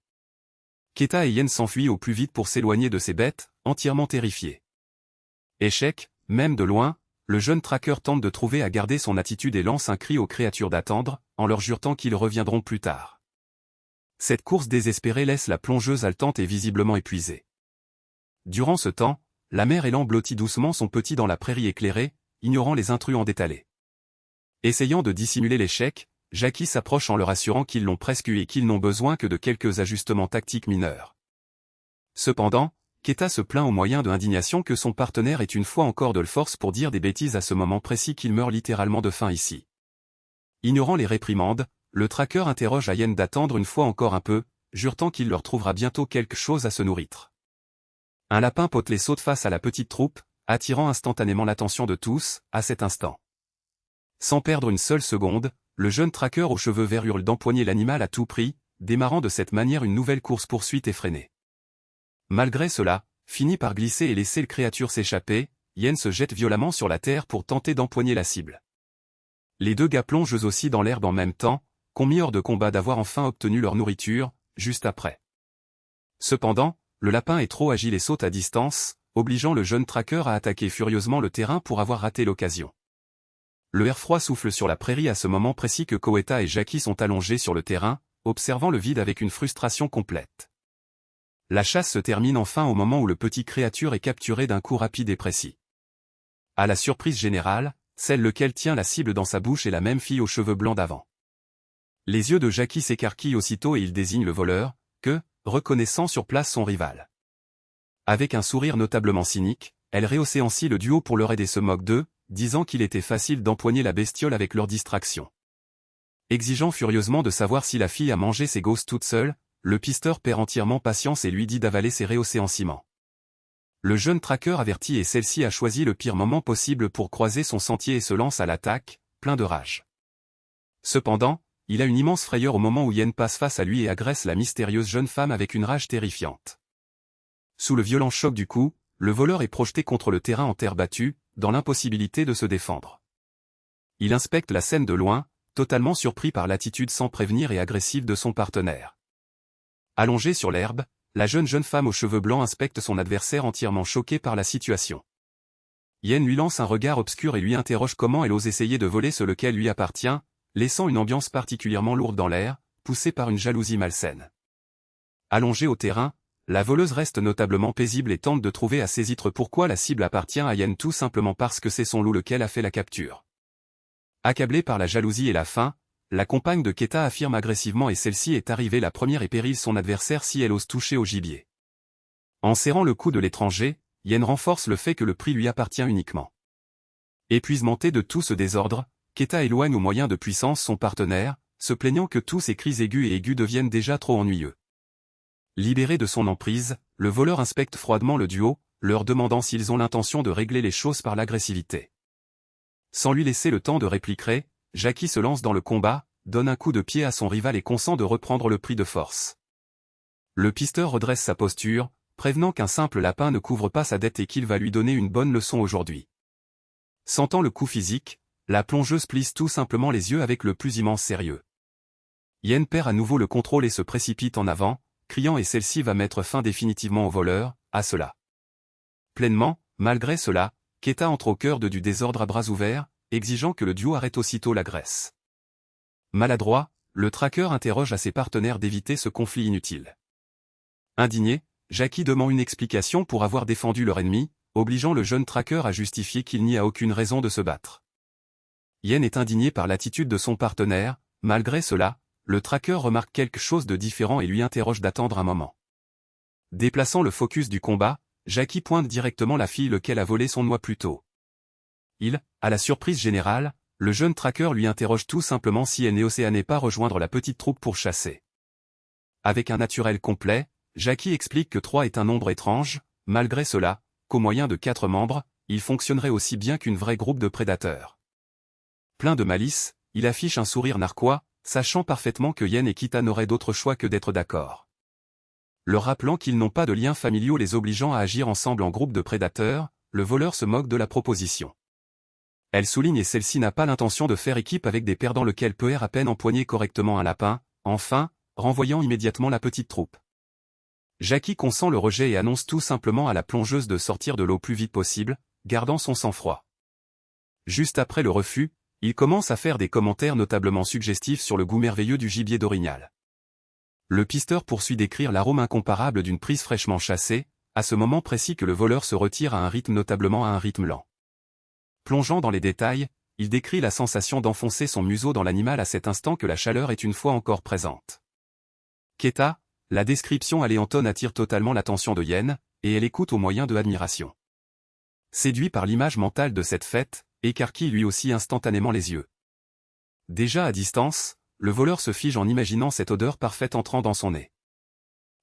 Keta et Yen s'enfuient au plus vite pour s'éloigner de ces bêtes, entièrement terrifiés. Échec, même de loin, le jeune tracker tente de trouver à garder son attitude et lance un cri aux créatures d'attendre, en leur jurant qu'ils reviendront plus tard. Cette course désespérée laisse la plongeuse haletante et visiblement épuisée. Durant ce temps, la mère élan blottit doucement son petit dans la prairie éclairée, ignorant les intrus en détalé. Essayant de dissimuler l'échec, Jackie s'approche en leur assurant qu'ils l'ont presque eu et qu'ils n'ont besoin que de quelques ajustements tactiques mineurs. Cependant, Keta se plaint au moyen de indignation que son partenaire est une fois encore de le force pour dire des bêtises à ce moment précis qu'il meurt littéralement de faim ici. Ignorant les réprimandes, le tracker interroge Yen d'attendre une fois encore un peu, jurant qu'il leur trouvera bientôt quelque chose à se nourrir. Un lapin potelé saute face à la petite troupe, attirant instantanément l'attention de tous, à cet instant. Sans perdre une seule seconde, le jeune tracker aux cheveux verts hurle d'empoigner l'animal à tout prix, démarrant de cette manière une nouvelle course-poursuite effrénée. Malgré cela, finit par glisser et laisser le créature s'échapper, Yen se jette violemment sur la terre pour tenter d'empoigner la cible. Les deux gars plongent aussi dans l'herbe en même temps, commis hors de combat d'avoir enfin obtenu leur nourriture, juste après. Cependant, le lapin est trop agile et saute à distance, obligeant le jeune tracker à attaquer furieusement le terrain pour avoir raté l'occasion. Le air froid souffle sur la prairie à ce moment précis que Koeta et Jackie sont allongés sur le terrain, observant le vide avec une frustration complète. La chasse se termine enfin au moment où le petit créature est capturé d'un coup rapide et précis. À la surprise générale, celle lequel tient la cible dans sa bouche est la même fille aux cheveux blancs d'avant. Les yeux de Jackie s'écarquillent aussitôt et il désigne le voleur, que, reconnaissant sur place son rival. Avec un sourire notablement cynique, elle rehaussait ainsi le duo pour leur aider se moque d'eux, disant qu'il était facile d'empoigner la bestiole avec leur distraction. Exigeant furieusement de savoir si la fille a mangé ses gosses toute seule, le pisteur perd entièrement patience et lui dit d'avaler ses rehaussés en ciment. Le jeune tracker avertit et celle-ci a choisi le pire moment possible pour croiser son sentier et se lance à l'attaque, plein de rage. Cependant, il a une immense frayeur au moment où Yen passe face à lui et agresse la mystérieuse jeune femme avec une rage terrifiante. Sous le violent choc du coup, le voleur est projeté contre le terrain en terre battue, dans l'impossibilité de se défendre. Il inspecte la scène de loin, totalement surpris par l'attitude sans prévenir et agressive de son partenaire. Allongée sur l'herbe, la jeune femme aux cheveux blancs inspecte son adversaire entièrement choqué par la situation. Yen lui lance un regard obscur et lui interroge comment elle ose essayer de voler ce lequel lui appartient, laissant une ambiance particulièrement lourde dans l'air, poussée par une jalousie malsaine. Allongée au terrain, la voleuse reste notablement paisible et tente de trouver à saisir pourquoi la cible appartient à Yen tout simplement parce que c'est son loup lequel a fait la capture. Accablée par la jalousie et la faim, la compagne de Keta affirme agressivement et celle-ci est arrivée la première et pérille son adversaire si elle ose toucher au gibier. En serrant le cou de l'étranger, Yen renforce le fait que le prix lui appartient uniquement. Épuisementé de tout ce désordre, Keta éloigne au moyen de puissance son partenaire, se plaignant que tous ces cris aigus deviennent déjà trop ennuyeux. Libéré de son emprise, le voleur inspecte froidement le duo, leur demandant s'ils ont l'intention de régler les choses par l'agressivité. Sans lui laisser le temps de répliquer, Jackie se lance dans le combat, donne un coup de pied à son rival et consent de reprendre le prix de force. Le pisteur redresse sa posture, prévenant qu'un simple lapin ne couvre pas sa dette et qu'il va lui donner une bonne leçon aujourd'hui. Sentant le coup physique, la plongeuse plisse tout simplement les yeux avec le plus immense sérieux. Yen perd à nouveau le contrôle et se précipite en avant, criant et celle-ci va mettre fin définitivement au voleur, à cela. Pleinement, malgré cela, Keta entre au cœur du désordre à bras ouverts, exigeant que le duo arrête aussitôt l'agresse. Maladroit, le tracker interroge à ses partenaires d'éviter ce conflit inutile. Indigné, Jackie demande une explication pour avoir défendu leur ennemi, obligeant le jeune tracker à justifier qu'il n'y a aucune raison de se battre. Yen est indigné par l'attitude de son partenaire, malgré cela, le tracker remarque quelque chose de différent et lui interroge d'attendre un moment. Déplaçant le focus du combat, Jackie pointe directement la fille lequel a volé son noix plus tôt. À la surprise générale, le jeune tracker lui interroge tout simplement si elle n'est pas rejoindre la petite troupe pour chasser. Avec un naturel complet, Jackie explique que 3 est un nombre étrange, malgré cela, qu'au moyen de 4 membres, il fonctionnerait aussi bien qu'une vraie groupe de prédateurs. Plein de malice, il affiche un sourire narquois, sachant parfaitement que Yen et Kita n'auraient d'autre choix que d'être d'accord. Leur rappelant qu'ils n'ont pas de liens familiaux les obligeant à agir ensemble en groupe de prédateurs, le voleur se moque de la proposition. Elle souligne et celle-ci n'a pas l'intention de faire équipe avec des perdants lequel peut à peine empoigner correctement un lapin, enfin, renvoyant immédiatement la petite troupe. Jackie consent le rejet et annonce tout simplement à la plongeuse de sortir de l'eau plus vite possible, gardant son sang-froid. Juste après le refus, il commence à faire des commentaires notablement suggestifs sur le goût merveilleux du gibier d'orignal. Le pisteur poursuit d'écrire l'arôme incomparable d'une prise fraîchement chassée, à ce moment précis que le voleur se retire à un rythme notablement à un rythme lent. Plongeant dans les détails, il décrit la sensation d'enfoncer son museau dans l'animal à cet instant que la chaleur est une fois encore présente. Keta, la description aléantone attire totalement l'attention de Yen, et elle écoute au moyen de admiration. Séduit par l'image mentale de cette fête, écarquille lui aussi instantanément les yeux. Déjà à distance, le voleur se fige en imaginant cette odeur parfaite entrant dans son nez.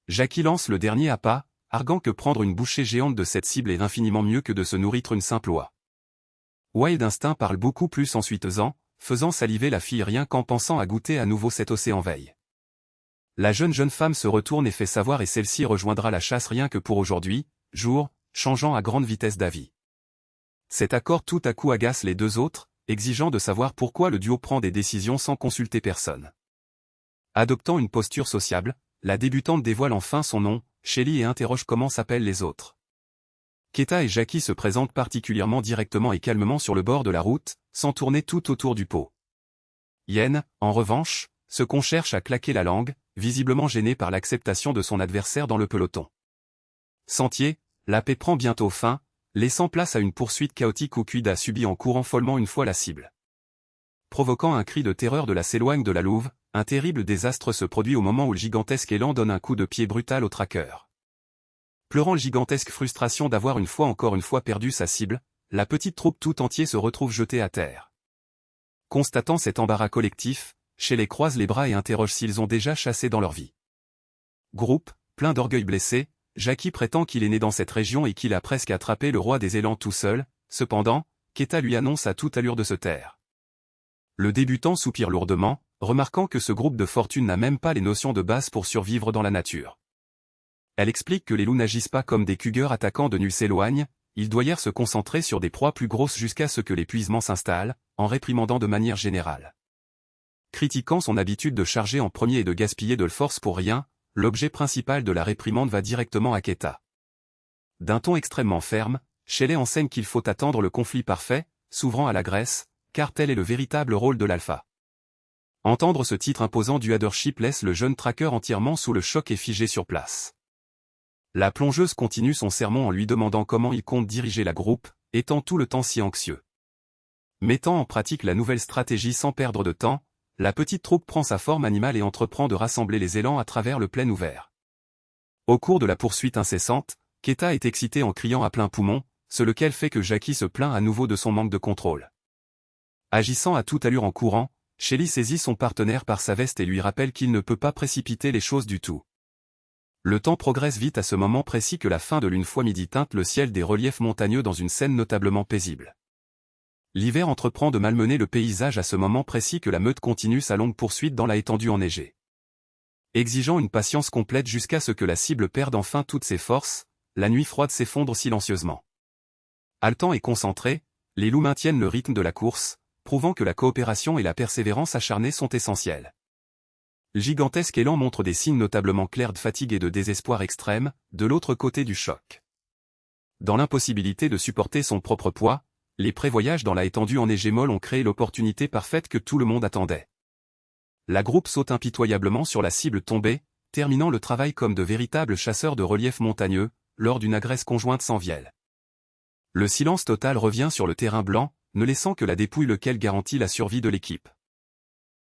Jackie lance le dernier appât, arguant que prendre une bouchée géante de cette cible est infiniment mieux que de se nourrir une simple oie. Wild Instinct parle beaucoup plus en suitesant, faisant saliver la fille rien qu'en pensant à goûter à nouveau cet océan veille. La jeune femme se retourne et fait savoir et celle-ci rejoindra la chasse rien que pour aujourd'hui, jour, changeant à grande vitesse d'avis. Cet accord tout à coup agace les deux autres, exigeant de savoir pourquoi le duo prend des décisions sans consulter personne. Adoptant une posture sociable, la débutante dévoile enfin son nom, Shelly et interroge comment s'appellent les autres. Keta et Jackie se présentent particulièrement directement et calmement sur le bord de la route, sans tourner tout autour du pot. Yen, en revanche, se concherche à claquer la langue, visiblement gêné par l'acceptation de son adversaire dans le peloton. Sentier, la paix prend bientôt fin, laissant place à une poursuite chaotique où Kuida subit en courant follement une fois la cible. Provoquant un cri de terreur de la s'éloigne de la louve, un terrible désastre se produit au moment où le gigantesque élan donne un coup de pied brutal au tracker. Pleurant la gigantesque frustration d'avoir encore une fois perdu sa cible, la petite troupe tout entière se retrouve jetée à terre. Constatant cet embarras collectif, Shelley croise les bras et interroge s'ils ont déjà chassé dans leur vie. Groupe, plein d'orgueil blessé, Jackie prétend qu'il est né dans cette région et qu'il a presque attrapé le roi des élans tout seul, cependant, Keta lui annonce à toute allure de se taire. Le débutant soupire lourdement, remarquant que ce groupe de fortune n'a même pas les notions de base pour survivre dans la nature. Elle explique que les loups n'agissent pas comme des cougars attaquant de nulle s'éloignent, ils doivent se concentrer sur des proies plus grosses jusqu'à ce que l'épuisement s'installe, en réprimandant de manière générale. Critiquant son habitude de charger en premier et de gaspiller de la force pour rien, l'objet principal de la réprimande va directement à Keta. D'un ton extrêmement ferme, Shelley enseigne qu'il faut attendre le conflit parfait, s'ouvrant à l'agresse, car tel est le véritable rôle de l'alpha. Entendre ce titre imposant du leadership laisse le jeune tracker entièrement sous le choc et figé sur place. La plongeuse continue son sermon en lui demandant comment il compte diriger la groupe, étant tout le temps si anxieux. Mettant en pratique la nouvelle stratégie sans perdre de temps, la petite troupe prend sa forme animale et entreprend de rassembler les élans à travers le plein ouvert. Au cours de la poursuite incessante, Keta est excité en criant à plein poumon, ce lequel fait que Jackie se plaint à nouveau de son manque de contrôle. Agissant à toute allure en courant, Shelly saisit son partenaire par sa veste et lui rappelle qu'il ne peut pas précipiter les choses du tout. Le temps progresse vite à ce moment précis que la fin de l'une fois midi teinte le ciel des reliefs montagneux dans une scène notablement paisible. L'hiver entreprend de malmener le paysage à ce moment précis que la meute continue sa longue poursuite dans la étendue enneigée. Exigeant une patience complète jusqu'à ce que la cible perde enfin toutes ses forces, la nuit froide s'effondre silencieusement. Haletant et concentrés, les loups maintiennent le rythme de la course, prouvant que la coopération et la persévérance acharnée sont essentielles. Le gigantesque élan montre des signes notablement clairs de fatigue et de désespoir extrême, de l'autre côté du choc. Dans l'impossibilité de supporter son propre poids, les prévoyages dans la étendue enneigée molle ont créé l'opportunité parfaite que tout le monde attendait. La groupe saute impitoyablement sur la cible tombée, terminant le travail comme de véritables chasseurs de reliefs montagneux, lors d'une agresse conjointe sans vielle. Le silence total revient sur le terrain blanc, ne laissant que la dépouille lequel garantit la survie de l'équipe.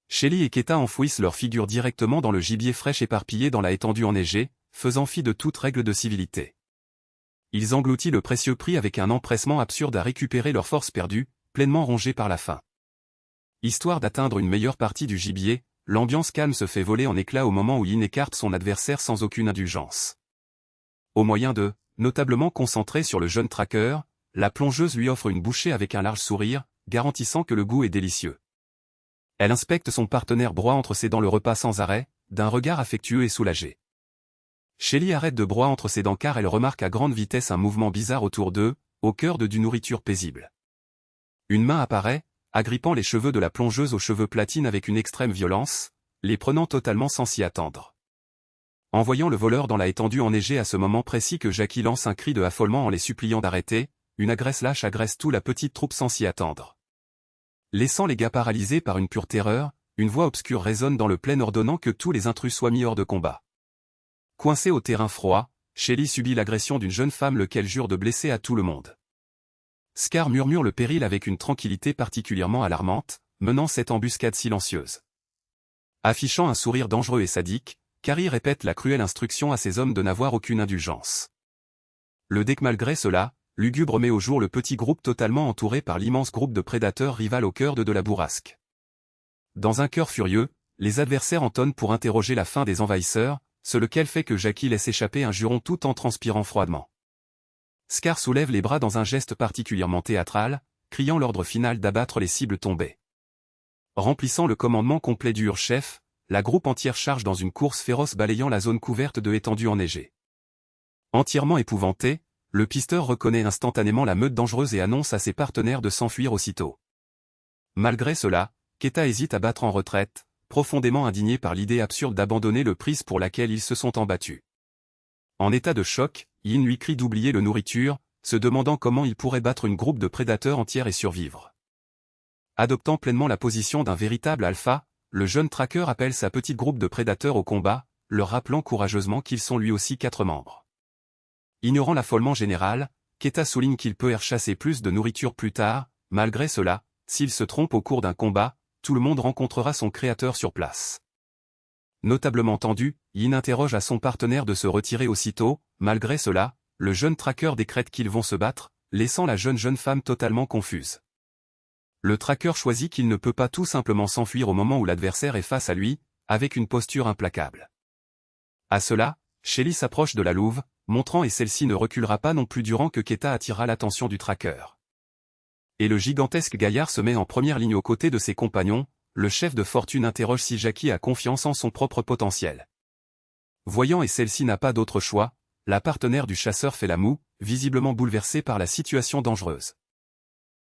Shelly et Keita enfouissent leurs figures directement dans le gibier fraîche éparpillé dans la étendue enneigée, faisant fi de toute règle de civilité. Ils engloutissent le précieux prix avec un empressement absurde à récupérer leurs forces perdues, pleinement rongées par la faim. Histoire d'atteindre une meilleure partie du gibier, l'ambiance calme se fait voler en éclats au moment où Yin écarte son adversaire sans aucune indulgence. Au moyen de, notablement concentré sur le jeune tracker, la plongeuse lui offre une bouchée avec un large sourire, garantissant que le goût est délicieux. Elle inspecte son partenaire broie entre ses dents le repas sans arrêt, d'un regard affectueux et soulagé. Shelly arrête de broie entre ses dents car elle remarque à grande vitesse un mouvement bizarre autour d'eux, au cœur de d'une nourriture paisible. Une main apparaît, agrippant les cheveux de la plongeuse aux cheveux platine avec une extrême violence, les prenant totalement sans s'y attendre. En voyant le voleur dans la étendue enneigée à ce moment précis que Jackie lance un cri de affolement en les suppliant d'arrêter, une agresse lâche agresse toute la petite troupe sans s'y attendre. Laissant les gars paralysés par une pure terreur, une voix obscure résonne dans le plein ordonnant que tous les intrus soient mis hors de combat. Coincé au terrain froid, Shelly subit l'agression d'une jeune femme lequel jure de blesser à tout le monde. Scar murmure le péril avec une tranquillité particulièrement alarmante, menant cette embuscade silencieuse. Affichant un sourire dangereux et sadique, Carrie répète la cruelle instruction à ses hommes de n'avoir aucune indulgence. Le deck malgré cela, lugubre met au jour le petit groupe totalement entouré par l'immense groupe de prédateurs rival au cœur de la bourrasque. Dans un cœur furieux, les adversaires entonnent pour interroger la faim des envahisseurs, ce lequel fait que Jackie laisse échapper un juron tout en transpirant froidement. Scar soulève les bras dans un geste particulièrement théâtral, criant l'ordre final d'abattre les cibles tombées. Remplissant le commandement complet du chef, la groupe entière charge dans une course féroce balayant la zone couverte de étendues enneigées. Entièrement épouvanté, le pisteur reconnaît instantanément la meute dangereuse et annonce à ses partenaires de s'enfuir aussitôt. Malgré cela, Keita hésite à battre en retraite, profondément indigné par l'idée absurde d'abandonner le prise pour laquelle ils se sont embattus. En état de choc, Yin lui crie d'oublier le nourriture, se demandant comment il pourrait battre une groupe de prédateurs entière et survivre. Adoptant pleinement la position d'un véritable alpha, le jeune tracker appelle sa petite groupe de prédateurs au combat, leur rappelant courageusement qu'ils sont lui aussi 4 membres. Ignorant l'affolement général, Keita souligne qu'il peut rechasser plus de nourriture plus tard, malgré cela, s'il se trompe au cours d'un combat, tout le monde rencontrera son créateur sur place. Notablement tendu, Yin interroge à son partenaire de se retirer aussitôt, malgré cela, le jeune tracker décrète qu'ils vont se battre, laissant la jeune femme totalement confuse. Le tracker choisit qu'il ne peut pas tout simplement s'enfuir au moment où l'adversaire est face à lui, avec une posture implacable. À cela, Shelly s'approche de la louve, montrant et celle-ci ne reculera pas non plus durant que Keita attirera l'attention du tracker. Et le gigantesque gaillard se met en première ligne aux côtés de ses compagnons, le chef de fortune interroge si Jackie a confiance en son propre potentiel. Voyant et celle-ci n'a pas d'autre choix, la partenaire du chasseur fait la moue, visiblement bouleversée par la situation dangereuse.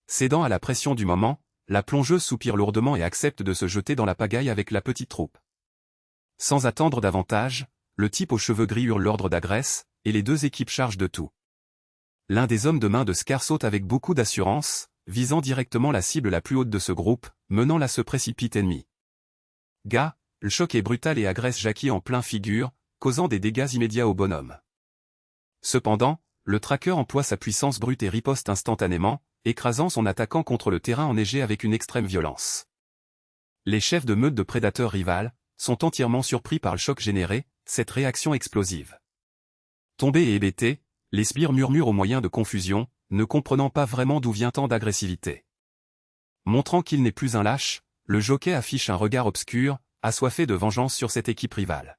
Cédant à la pression du moment, la plongeuse soupire lourdement et accepte de se jeter dans la pagaille avec la petite troupe. Sans attendre davantage, le type aux cheveux gris hurle l'ordre d'agresse, et les deux équipes chargent de tout. L'un des hommes de main de Scar saute avec beaucoup d'assurance, visant directement la cible la plus haute de ce groupe, menant là ce précipite ennemi. Gars, le choc est brutal et agresse Jackie en plein figure, causant des dégâts immédiats au bonhomme. Cependant, le tracker emploie sa puissance brute et riposte instantanément, écrasant son attaquant contre le terrain enneigé avec une extrême violence. Les chefs de meute de prédateurs rivales sont entièrement surpris par le choc généré, cette réaction explosive. Tombés et hébétés, les sbires murmurent au moyen de confusion, ne comprenant pas vraiment d'où vient tant d'agressivité. Montrant qu'il n'est plus un lâche, le jockey affiche un regard obscur, assoiffé de vengeance sur cette équipe rivale.